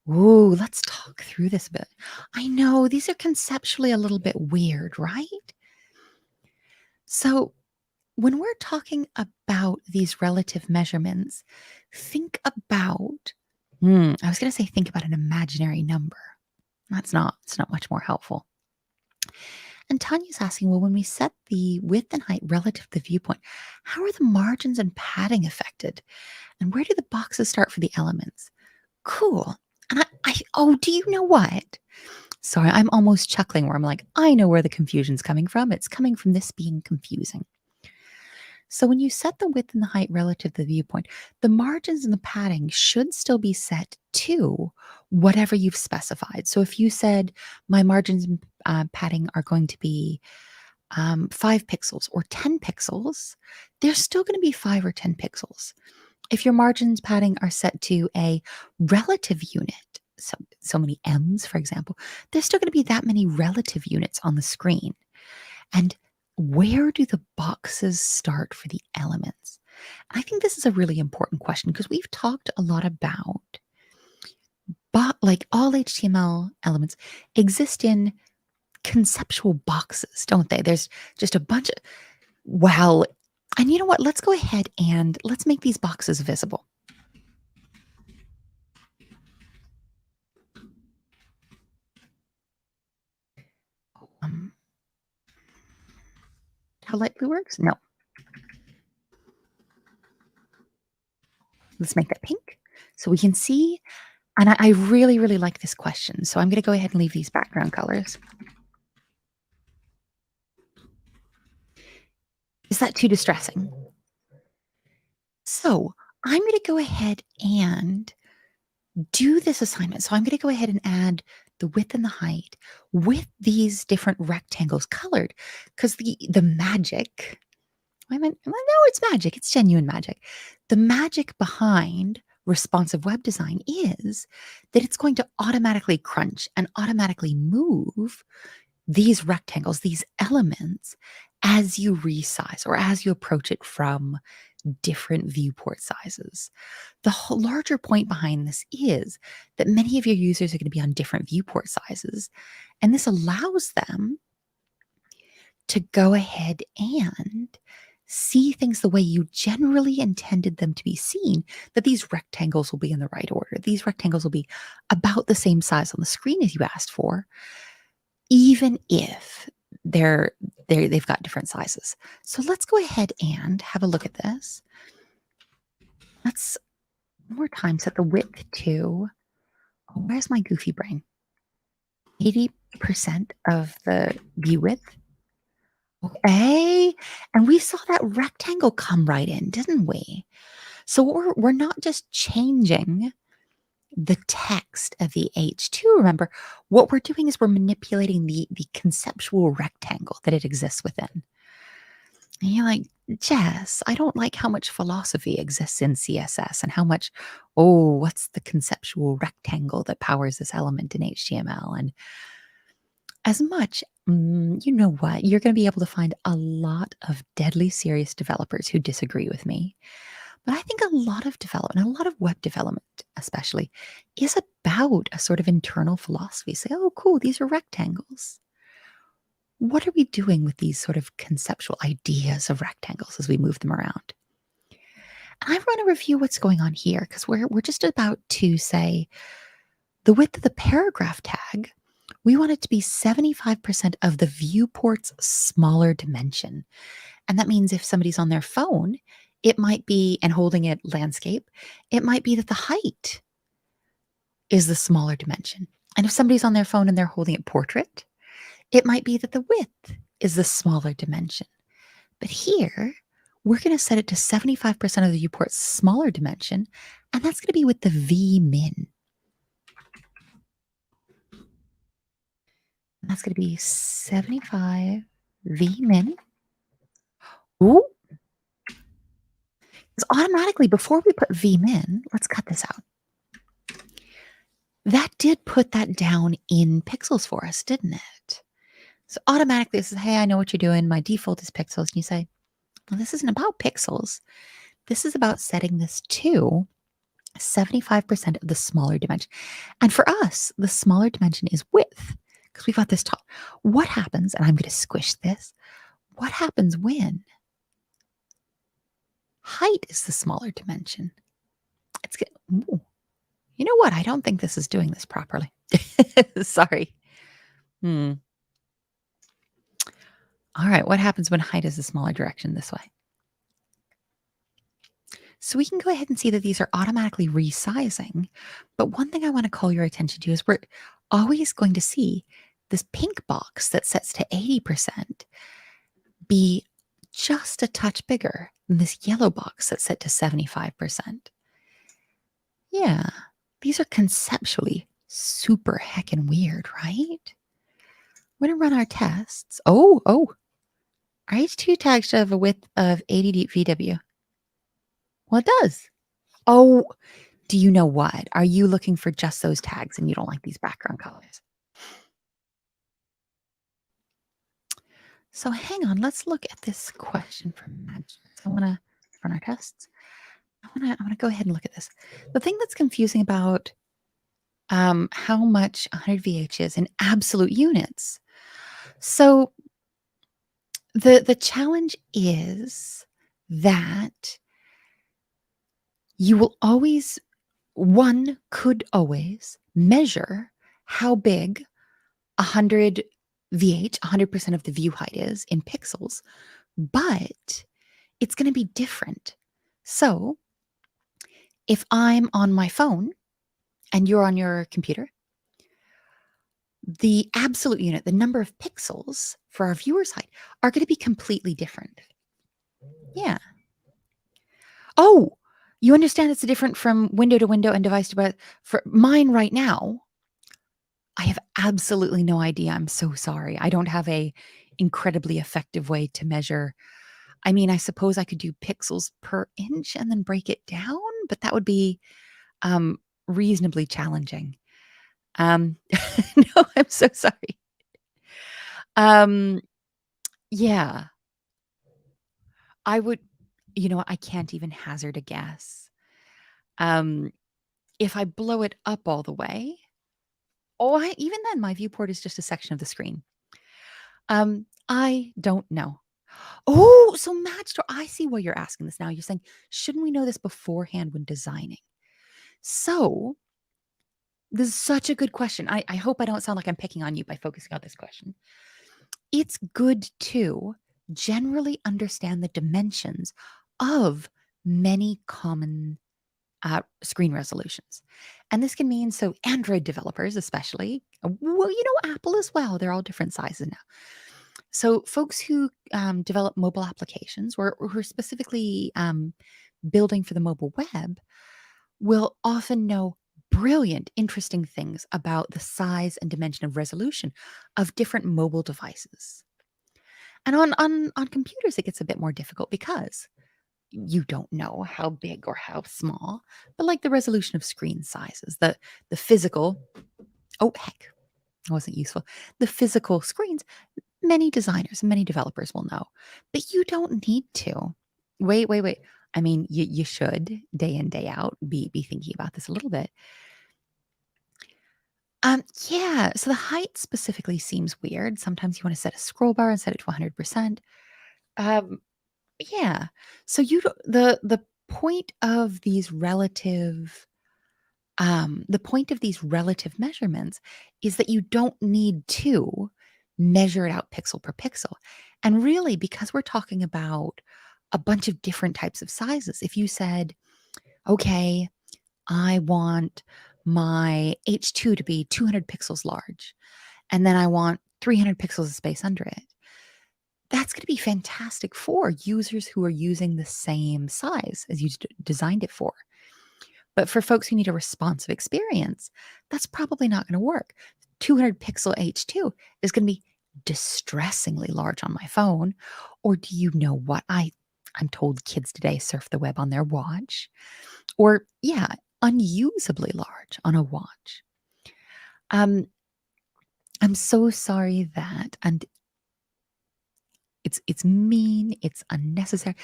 ooh, let's talk through this a bit. I know these are conceptually a little bit weird, right? So when we're talking about these relative measurements, think about, I was going to say think about an imaginary number. It's not much more helpful. And Tanya's asking, well, when we set the width and height relative to the viewpoint, how are the margins and padding affected? And where do the boxes start for the elements? Cool. And do you know what? Sorry, I'm almost chuckling where I'm like, I know where the confusion's coming from. It's coming from this being confusing. So when you set the width and the height relative to the viewpoint, the margins and the padding should still be set to whatever you've specified. So if you said my margins and padding are going to be 5 pixels or 10 pixels, there's still going to be 5 or 10 pixels. If your margins padding are set to a relative unit, so many M's, for example, there's still going to be that many relative units on the screen. And where do the boxes start for the elements? I think this is a really important question because we've talked a lot about, but like all HTML elements exist in conceptual boxes, don't they? There's just a bunch of, well, and you know what? Let's go ahead and let's make these boxes visible. How light blue works? No. Let's make that pink so we can see. And I really, really like this question. So I'm going to go ahead and leave these background colors. Is that too distressing? So I'm going to go ahead and do this assignment. So I'm going to go ahead and add the width and the height with these different rectangles colored because the magic, no, it's magic. It's genuine magic. The magic behind responsive web design is that it's going to automatically crunch and automatically move these rectangles, these elements, as you resize or as you approach it from different viewport sizes. The whole larger point behind this is that many of your users are going to be on different viewport sizes, and this allows them to go ahead and see things the way you generally intended them to be seen, that these rectangles will be in the right order. These rectangles will be about the same size on the screen as you asked for, even if they've got different sizes. So let's go ahead and have a look at this. Let's one more time set the width to, where's my goofy brain? 80% of the view width. Okay. And we saw that rectangle come right in, didn't we? So we're not just changing the text of the H2. Remember, what we're doing is we're manipulating the conceptual rectangle that it exists within. And you're like, Jess, I don't like how much philosophy exists in CSS and how much, what's the conceptual rectangle that powers this element in HTML? And as much, you know what, you're going to be able to find a lot of deadly serious developers who disagree with me. But I think a lot of development, a lot of web development especially, is about a sort of internal philosophy. Say, oh, cool, these are rectangles. What are we doing with these sort of conceptual ideas of rectangles as we move them around? And I want to review what's going on here because we're just about to say the width of the paragraph tag, we want it to be 75% of the viewport's smaller dimension. And that means if somebody's on their phone, it might be, and holding it landscape, it might be that the height is the smaller dimension. And if somebody's on their phone and they're holding it portrait, it might be that the width is the smaller dimension. But here, we're going to set it to 75% of the viewport's smaller dimension, and that's going to be with the V min. That's going to be 75 V min. Ooh. Because automatically, before we put V min, let's cut this out. That did put that down in pixels for us, didn't it? So automatically it says, hey, I know what you're doing. My default is pixels. And you say, well, this isn't about pixels. This is about setting this to 75% of the smaller dimension. And for us, the smaller dimension is width because we've got this top. What happens, and I'm going to squish this, what happens when height is the smaller dimension? It's good. Ooh. You know what? I don't think this is doing this properly. Sorry. All right. What happens when height is the smaller direction this way? So we can go ahead and see that these are automatically resizing. But one thing I want to call your attention to is we're always going to see this pink box that sets to 80% be just a touch bigger than this yellow box that's set to 75%. Yeah, these are conceptually super heckin' weird, right? We're going to run our tests. Oh, our H2 tag should have a width of 80 VW. Well, it does. Oh, do you know what? Are you looking for just those tags and you don't like these background colors? So hang on, let's look at this question from Magic. I want to run our tests. I want to go ahead and look at this. The thing that's confusing about how much 100 VH is in absolute units. So the challenge is that you will always, one could always measure how big 100 VH, 100% of the view height is in pixels, but it's going to be different. So if I'm on my phone and you're on your computer, the absolute unit, the number of pixels for our viewer's height are going to be completely different. Yeah. Oh, you understand it's different from window to window and device to device. For mine right now, I have absolutely no idea. I'm so sorry. I don't have a incredibly effective way to measure. I mean, I suppose I could do pixels per inch and then break it down, but that would be reasonably challenging. No, I'm so sorry. Yeah, I would, I can't even hazard a guess. If I blow it up all the way, even then, my viewport is just a section of the screen. I don't know. Oh, so Magster, I see why you're asking this now. You're saying, shouldn't we know this beforehand when designing? So this is such a good question. I hope I don't sound like I'm picking on you by focusing on this question. It's good to generally understand the dimensions of many common screen resolutions. And this can mean, so Android developers especially, well, Apple as well, they're all different sizes now. So folks who develop mobile applications or who are specifically building for the mobile web will often know brilliant, interesting things about the size and dimension of resolution of different mobile devices. And on computers, it gets a bit more difficult because you don't know how big or how small, but like the resolution of screen sizes, the physical, oh heck, it wasn't useful. The physical screens, many designers and many developers will know, but you don't need to. Wait. I mean, you should day in, day out be thinking about this a little bit. Yeah, so the height specifically seems weird. Sometimes you want to set a scroll bar and set it to 100%. Yeah. So the point of these relative measurements is that you don't need to measure it out pixel per pixel. And really, because we're talking about a bunch of different types of sizes, if you said, okay, I want my H2 to be 200 pixels large, and then I want 300 pixels of space under it. That's going to be fantastic for users who are using the same size as you designed it for. But for folks who need a responsive experience, that's probably not going to work. 200 pixel H2 is going to be distressingly large on my phone. Or do you know what? I'm told kids today surf the web on their watch. Or yeah, unusably large on a watch. I'm so sorry that, and it's mean, it's unnecessary,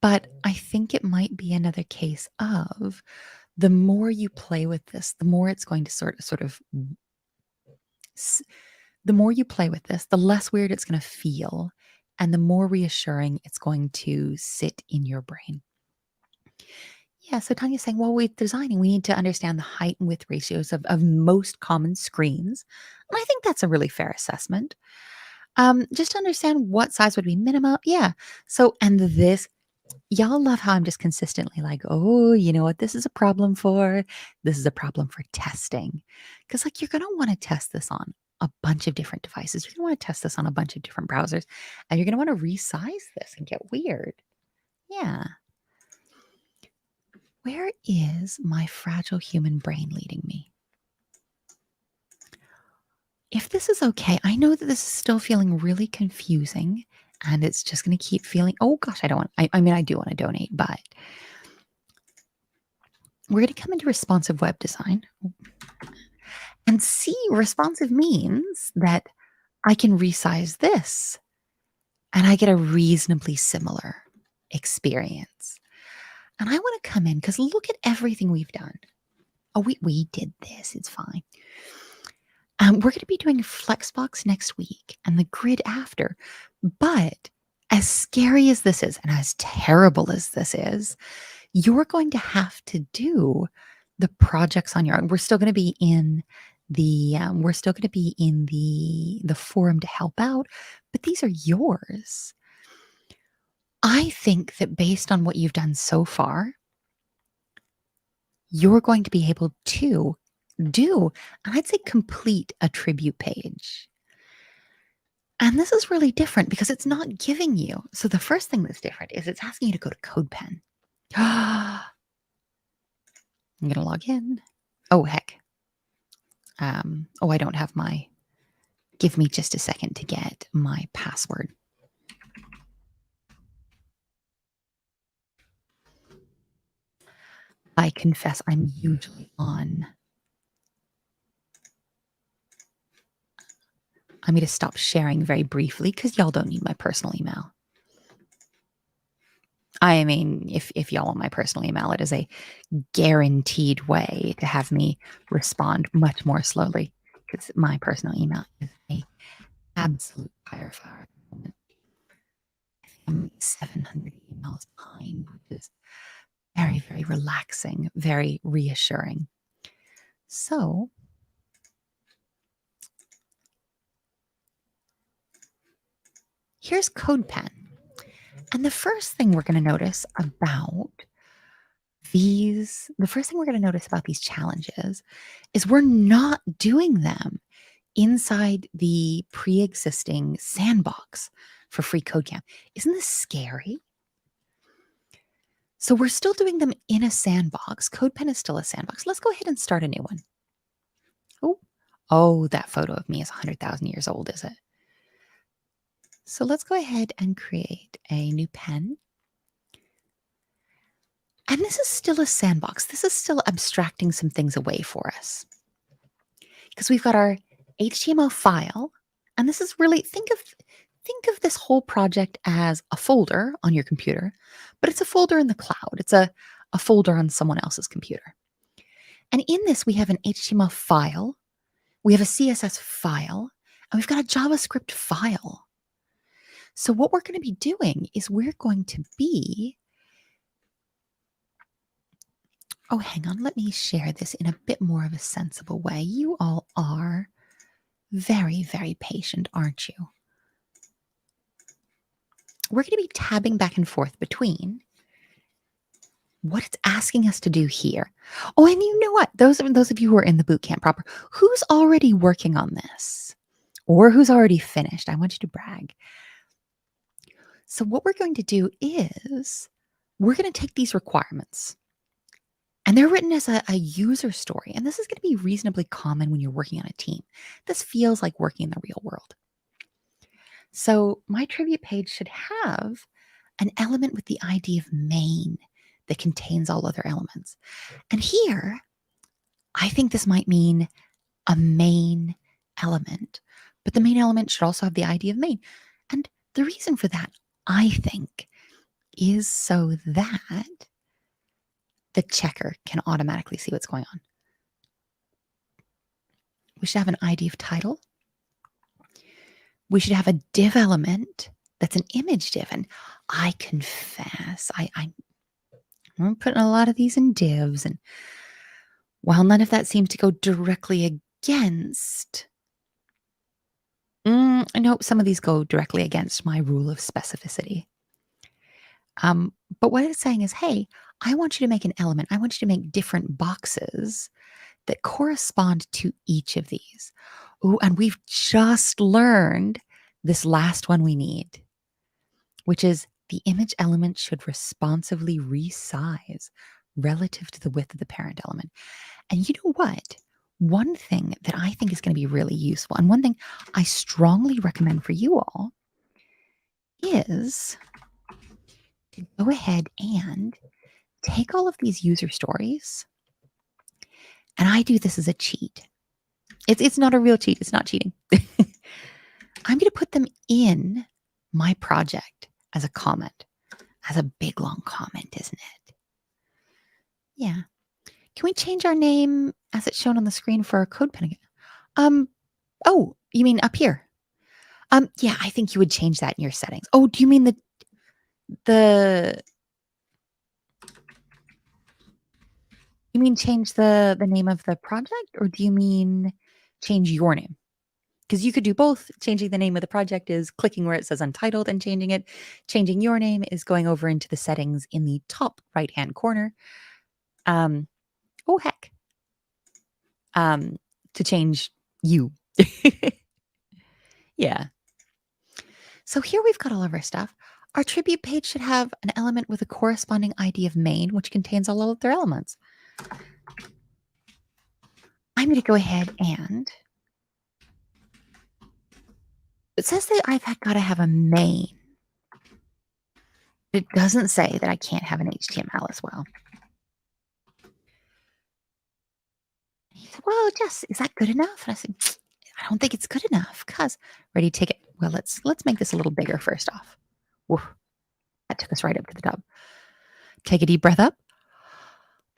but I think it might be another case of the more you play with this, the more it's going to sort of the more you play with this, the less weird it's going to feel, and the more reassuring it's going to sit in your brain. Yeah, so Tanya's saying, well, with designing, we need to understand the height and width ratios of most common screens. And I think that's a really fair assessment. Just to understand what size would be minimum. Yeah. So, and this, y'all love how I'm just consistently like, oh, you know what this is a problem for? This is a problem for testing. Because, like, you're going to want to test this on a bunch of different devices. You're going to want to test this on a bunch of different browsers. And you're going to want to resize this and get weird. Yeah. Where is my fragile human brain leading me? If this is okay, I know that this is still feeling really confusing and it's just going to keep feeling, oh gosh, I don't want, I mean, I do want to donate, but we're going to come into responsive web design and see responsive means that I can resize this and I get a reasonably similar experience. And I want to come in because look at everything we've done. Oh, we did this. It's fine. We're going to be doing Flexbox next week and the grid after. But as scary as this is and as terrible as this is, you're going to have to do the projects on your own. We're still going to be in the forum to help out, but these are yours. I think that based on what you've done so far, you're going to be able to do, I'd say, complete a tribute page. And this is really different because it's not giving you. So the first thing that's different is it's asking you to go to CodePen. I'm going to log in. Oh, heck. I don't have my, give me just a second to get my password. I confess I'm usually on. I'm going to stop sharing very briefly because y'all don't need my personal email. I mean, if y'all want my personal email, it is a guaranteed way to have me respond much more slowly because my personal email is a absolute firefighter. I'm 700 emails behind, which is very, very relaxing, very reassuring. So here's CodePen. And the first thing we're going to notice about these challenges is we're not doing them inside the pre-existing sandbox for free CodeCamp. Isn't this scary? So we're still doing them in a sandbox. CodePen is still a sandbox. Let's go ahead and start a new one. Oh, that photo of me is 100,000 years old, is it? So let's go ahead and create a new pen. And this is still a sandbox. This is still abstracting some things away for us. Because we've got our HTML file, and this is really, think of this whole project as a folder on your computer, but it's a folder in the cloud. It's a folder on someone else's computer. And in this, we have an HTML file, we have a CSS file, and we've got a JavaScript file. So what we're going to be doing is we're going to be, oh, hang on, let me share this in a bit more of a sensible way. You all are very, very patient, aren't you? We're going to be tabbing back and forth between what it's asking us to do here. Oh, and you know what? Those of you who are in the bootcamp proper, who's already working on this or who's already finished? I want you to brag. So what we're going to do is we're going to take these requirements and they're written as a user story. And this is going to be reasonably common when you're working on a team. This feels like working in the real world. So my tribute page should have an element with the ID of main that contains all other elements. And here, I think this might mean a main element, but the main element should also have the ID of main. And the reason for that, I think, is so that the checker can automatically see what's going on. We should have an ID of title. We should have a div element that's an image div. And I confess, I'm putting a lot of these in divs. And while none of that seems to go directly against, I know some of these go directly against my rule of specificity. But what it's saying is, hey, I want you to make an element. I want you to make different boxes that correspond to each of these. Oh, and we've just learned this last one we need, which is the image element should responsively resize relative to the width of the parent element. And you know what? One thing that I think is going to be really useful, and one thing I strongly recommend for you all, is to go ahead and take all of these user stories, and I do this as a cheat. It's not a real cheat. It's not cheating. I'm going to put them in my project as a comment, as a big, long comment, isn't it? Yeah. Can we change our name as it's shown on the screen for our code pen again? Oh, you mean up here? Yeah, I think you would change that in your settings. Oh, do you mean the you mean change the name of the project, or do you mean change your name? Because you could do both. Changing the name of the project is clicking where it says Untitled and changing it. Changing your name is going over into the settings in the top right-hand corner. Oh, heck. To change you. Yeah. So here we've got all of our stuff. Our tribute page should have an element with a corresponding ID of main, which contains all of their elements. I'm going to go ahead and it says that I've got to have a main. It doesn't say that I can't have an HTML as well. He said, well, Jess, is that good enough? And I said, I don't think it's good enough. Cause ready to take it. Well, let's make this a little bigger first off. Woof. That took us right up to the top. Take a deep breath up.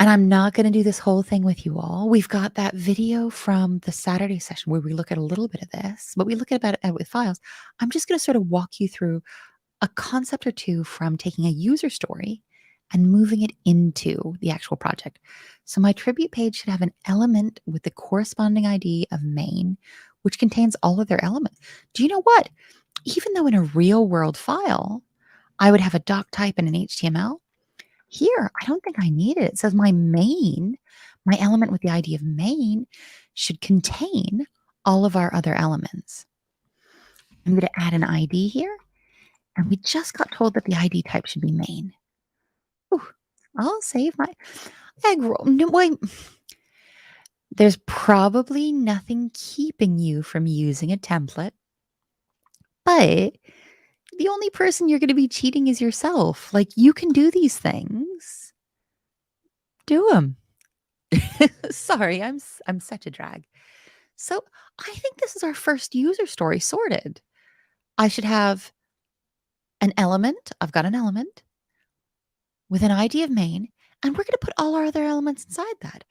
And I'm not going to do this whole thing with you all. We've got that video from the Saturday session where we look at a little bit of this, but we look at it with files. I'm just going to sort of walk you through a concept or two from taking a user story and moving it into the actual project. So my tribute page should have an element with the corresponding ID of main, which contains all of their elements. Do you know what? Even though in a real world file, I would have a doc type and an HTML, here, I don't think I need it. It says my element with the ID of main should contain all of our other elements. I'm going to add an ID here. And we just got told that the ID type should be main. Ooh, I'll save my egg roll. No, wait. There's probably nothing keeping you from using a template, but the only person you're going to be cheating is yourself. Like, you can do these things. Do them. Sorry, I'm such a drag. So I think this is our first user story sorted. I should have an element. I've got an element with an ID of main, and we're going to put all our other elements inside that.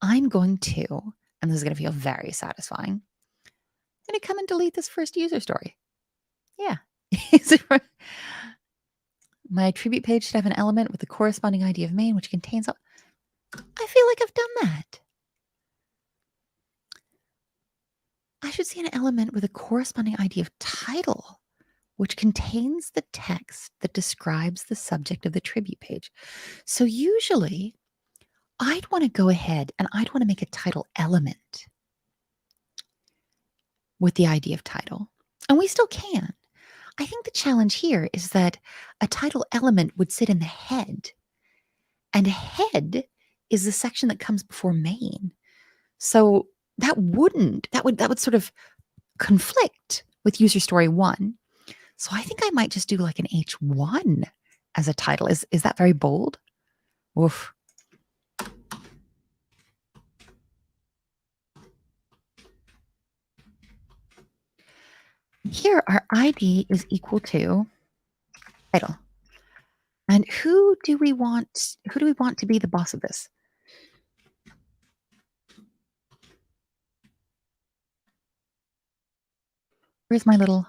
I'm going to, and this is going to feel very satisfying, I'm going to come and delete this first user story. Yeah. My attribute page should have an element with the corresponding ID of main, which contains all. I feel like I've done that. I should see an element with a corresponding ID of title, which contains the text that describes the subject of the tribute page. So usually I'd want to go ahead and I'd want to make a title element with the ID of title. And we still can. I think the challenge here is that a title element would sit in the head, and head is the section that comes before main. So that would sort of conflict with user story 1. So I think I might just do like an H1 as a title. Is that very bold? Oof. Here, our ID is equal to title. And who do we want to be the boss of this? Where's my little...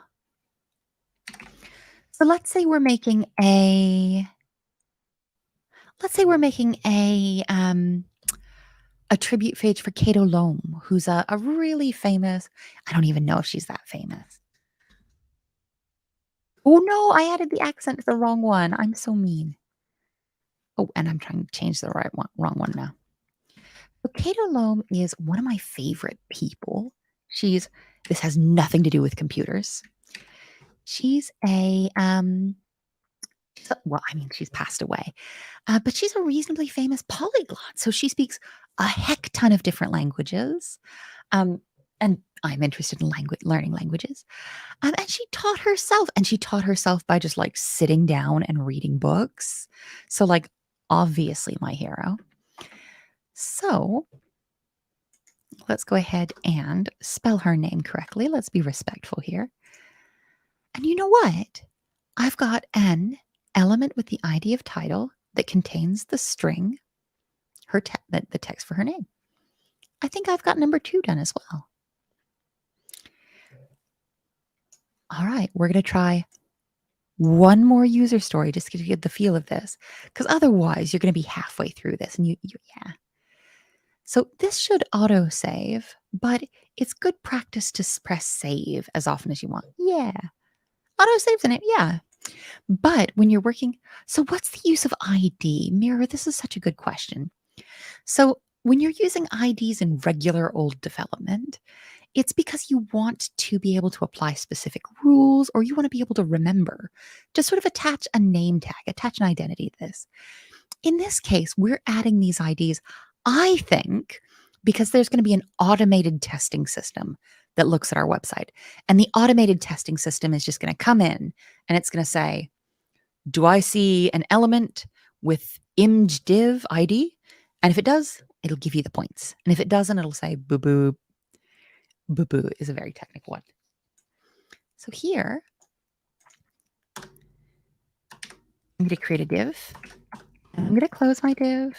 So let's say we're making a tribute page for Kato Loam, who's a really famous... I don't even know if she's that famous. Oh no, I added the accent to the wrong one. I'm so mean. Oh, and I'm trying to change the wrong one now. So Kato Loam is one of my favorite people. This has nothing to do with computers. She's she's passed away, but she's a reasonably famous polyglot. So she speaks a heck ton of different languages. And I'm interested in learning languages. And she taught herself by just like sitting down and reading books. So like, obviously my hero. So let's go ahead and spell her name correctly. Let's be respectful here. And you know what? I've got an element with the ID of title that contains the string, the text for her name. I think I've got number 2 done as well. All right, we're going to try one more user story just to get the feel of this, because otherwise you're going to be halfway through this and yeah. So this should auto save, but it's good practice to press save as often as you want. Yeah. Auto saves in it. Yeah. But when you're working, so what's the use of ID? Mira, this is such a good question. So when you're using IDs in regular old development, it's because you want to be able to apply specific rules, or you want to be able to remember, just sort of attach a name tag, attach an identity to this. In this case, we're adding these IDs, I think, because there's going to be an automated testing system that looks at our website. And the automated testing system is just going to come in and it's going to say, do I see an element with img div ID? And if it does, it'll give you the points. And if it doesn't, it'll say boo boo. Boo boo is a very technical one. So here, I'm going to create a div. I'm going to close my div.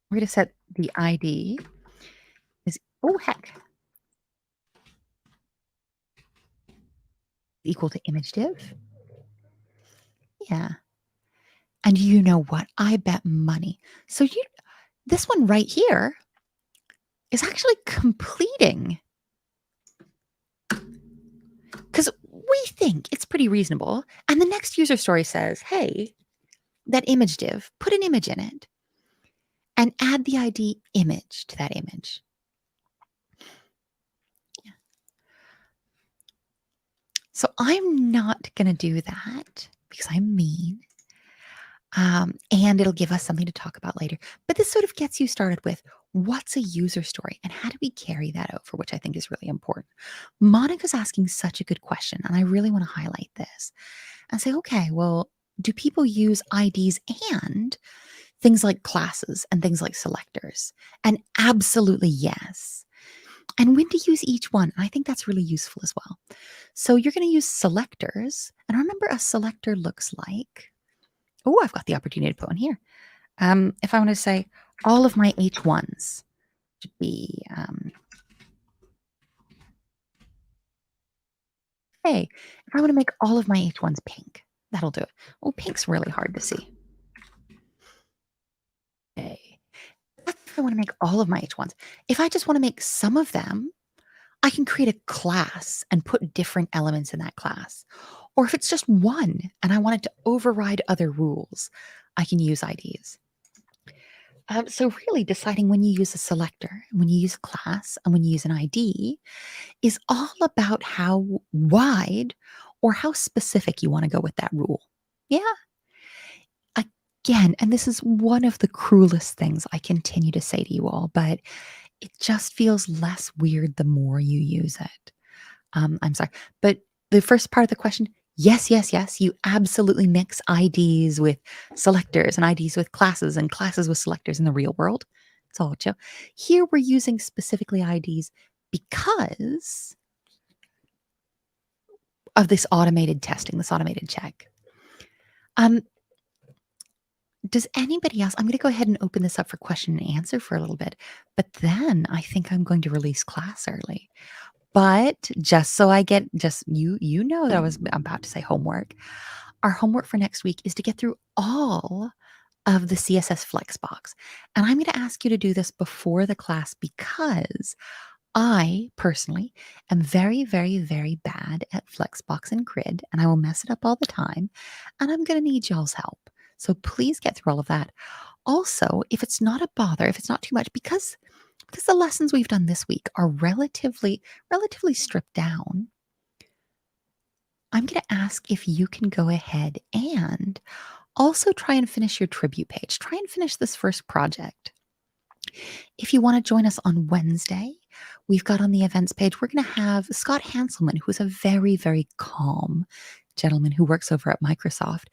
We're going to set the ID is, oh heck, equal to image div. Yeah. And you know what? I bet money. So this one right here is actually completing, because we think it's pretty reasonable. And the next user story says, hey, that image div, put an image in it and add the ID image to that image. Yeah. So I'm not going to do that because I'm mean. And it'll give us something to talk about later. But this sort of gets you started with what's a user story and how do we carry that over, which I think is really important. Monica's asking such a good question, and I really want to highlight this and say, okay, well, do people use IDs and things like classes and things like selectors? And absolutely yes. And when to use each one. I think that's really useful as well. So you're going to use selectors. And remember, a selector looks like, oh, I've got the opportunity to put one here. If I want to say all of my H1s should be, hey, if I want to make all of my H1s pink, that'll do it. Oh, pink's really hard to see. Okay. If I want to make all of my H1s, if I just want to make some of them, I can create a class and put different elements in that class. Or if it's just one and I want it to override other rules, I can use IDs. So really deciding when you use a selector, when you use a class, and when you use an ID is all about how wide or how specific you want to go with that rule. Yeah, again, and this is one of the cruelest things I continue to say to you all, but it just feels less weird the more you use it. I'm sorry, but the first part of the question, yes, yes, yes, you absolutely mix IDs with selectors and IDs with classes and classes with selectors in the real world. It's all chill. Here we're using specifically IDs because of this automated testing, this automated check. Um, does anybody else? I'm going to go ahead and open this up for question and answer for a little bit, but then I think I'm going to release class early. But just so I get just you know that I'm about to say homework. Our homework for next week is to get through all of the CSS Flexbox. And I'm going to ask you to do this before the class because I personally am very, very, very bad at Flexbox and Grid, and I will mess it up all the time. And I'm going to need y'all's help. So please get through all of that. Also, if it's not a bother, if it's not too much, because the lessons we've done this week are relatively stripped down, I'm going to ask if you can go ahead and also try and finish your tribute page. Try and finish this first project. If you want to join us on Wednesday, we've got on the events page, we're going to have Scott Hanselman, who's a very, very calm gentleman who works over at Microsoft.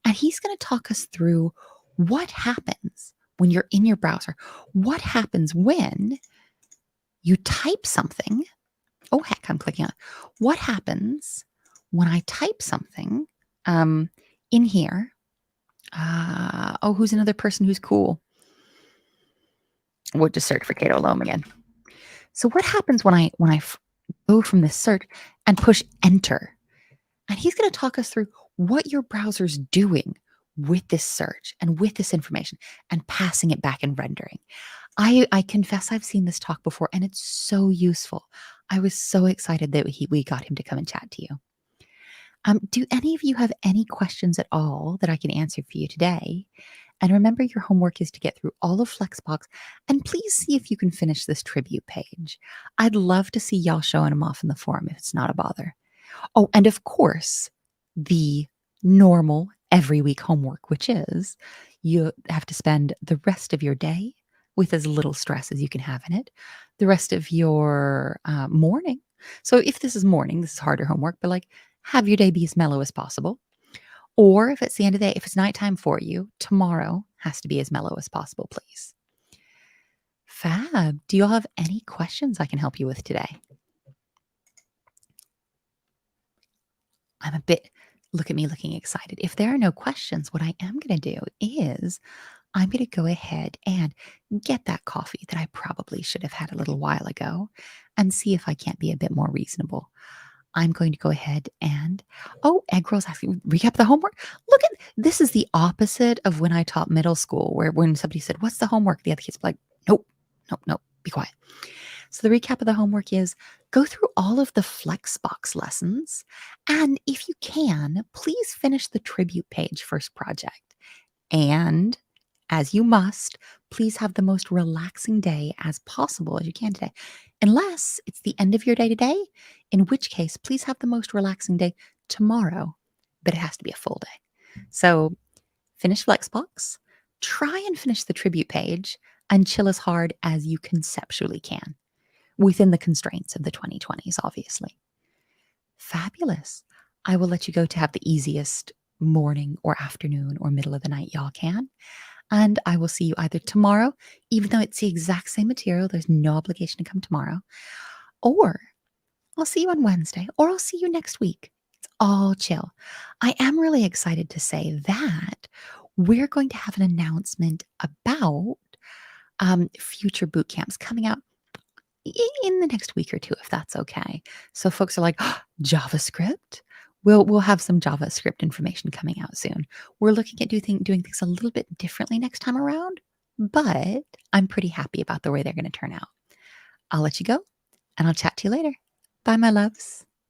And he's going to talk us through what happens when you're in your browser. What happens when you type something. Oh, heck, I'm clicking on it. What happens when I type something in here? Who's another person who's cool? We'll just search for Cato Loam again. So what happens when I go from this search and push enter? And he's going to talk us through what your browser's doing with this search and with this information and passing it back and rendering. I confess I've seen this talk before and it's so useful. I was so excited that we got him to come and chat to you. Do any of you have any questions at all that I can answer for you today? And remember, your homework is to get through all of Flexbox and please see if you can finish this tribute page. I'd love to see y'all showing them off in the forum if it's not a bother. Oh, and of course, the normal every week homework, which is you have to spend the rest of your day with as little stress as you can have in it, the rest of your morning. So if this is morning, this is harder homework, but like have your day be as mellow as possible. Or if it's the end of the day, if it's nighttime for you, tomorrow has to be as mellow as possible, please. Fab. Do you all have any questions I can help you with today? I'm a bit, look at me looking excited. If there are no questions, what I am going to do is I'm going to go ahead and get that coffee that I probably should have had a little while ago and see if I can't be a bit more reasonable. I'm going to go ahead and, egg rolls asking, recap the homework. Look at, this is the opposite of when I taught middle school, where when somebody said, what's the homework? The other kids were like, nope, nope, nope, be quiet. So the recap of the homework is go through all of the Flexbox lessons. And if you can, please finish the tribute page first project. And as you must, please have the most relaxing day as possible as you can today. Unless it's the end of your day today, in which case, please have the most relaxing day tomorrow, but it has to be a full day. So finish Flexbox, try and finish the tribute page, and chill as hard as you conceptually can, within the constraints of the 2020s, obviously. Fabulous. I will let you go to have the easiest morning or afternoon or middle of the night y'all can. And I will see you either tomorrow, even though it's the exact same material, there's no obligation to come tomorrow, or I'll see you on Wednesday, or I'll see you next week. It's all chill. I am really excited to say that we're going to have an announcement about future boot camps coming out in the next week or two, if that's okay. So folks are like, JavaScript? We'll have some JavaScript information coming out soon. We're looking at doing things a little bit differently next time around, but I'm pretty happy about the way they're going to turn out. I'll let you go, and I'll chat to you later. Bye, my loves.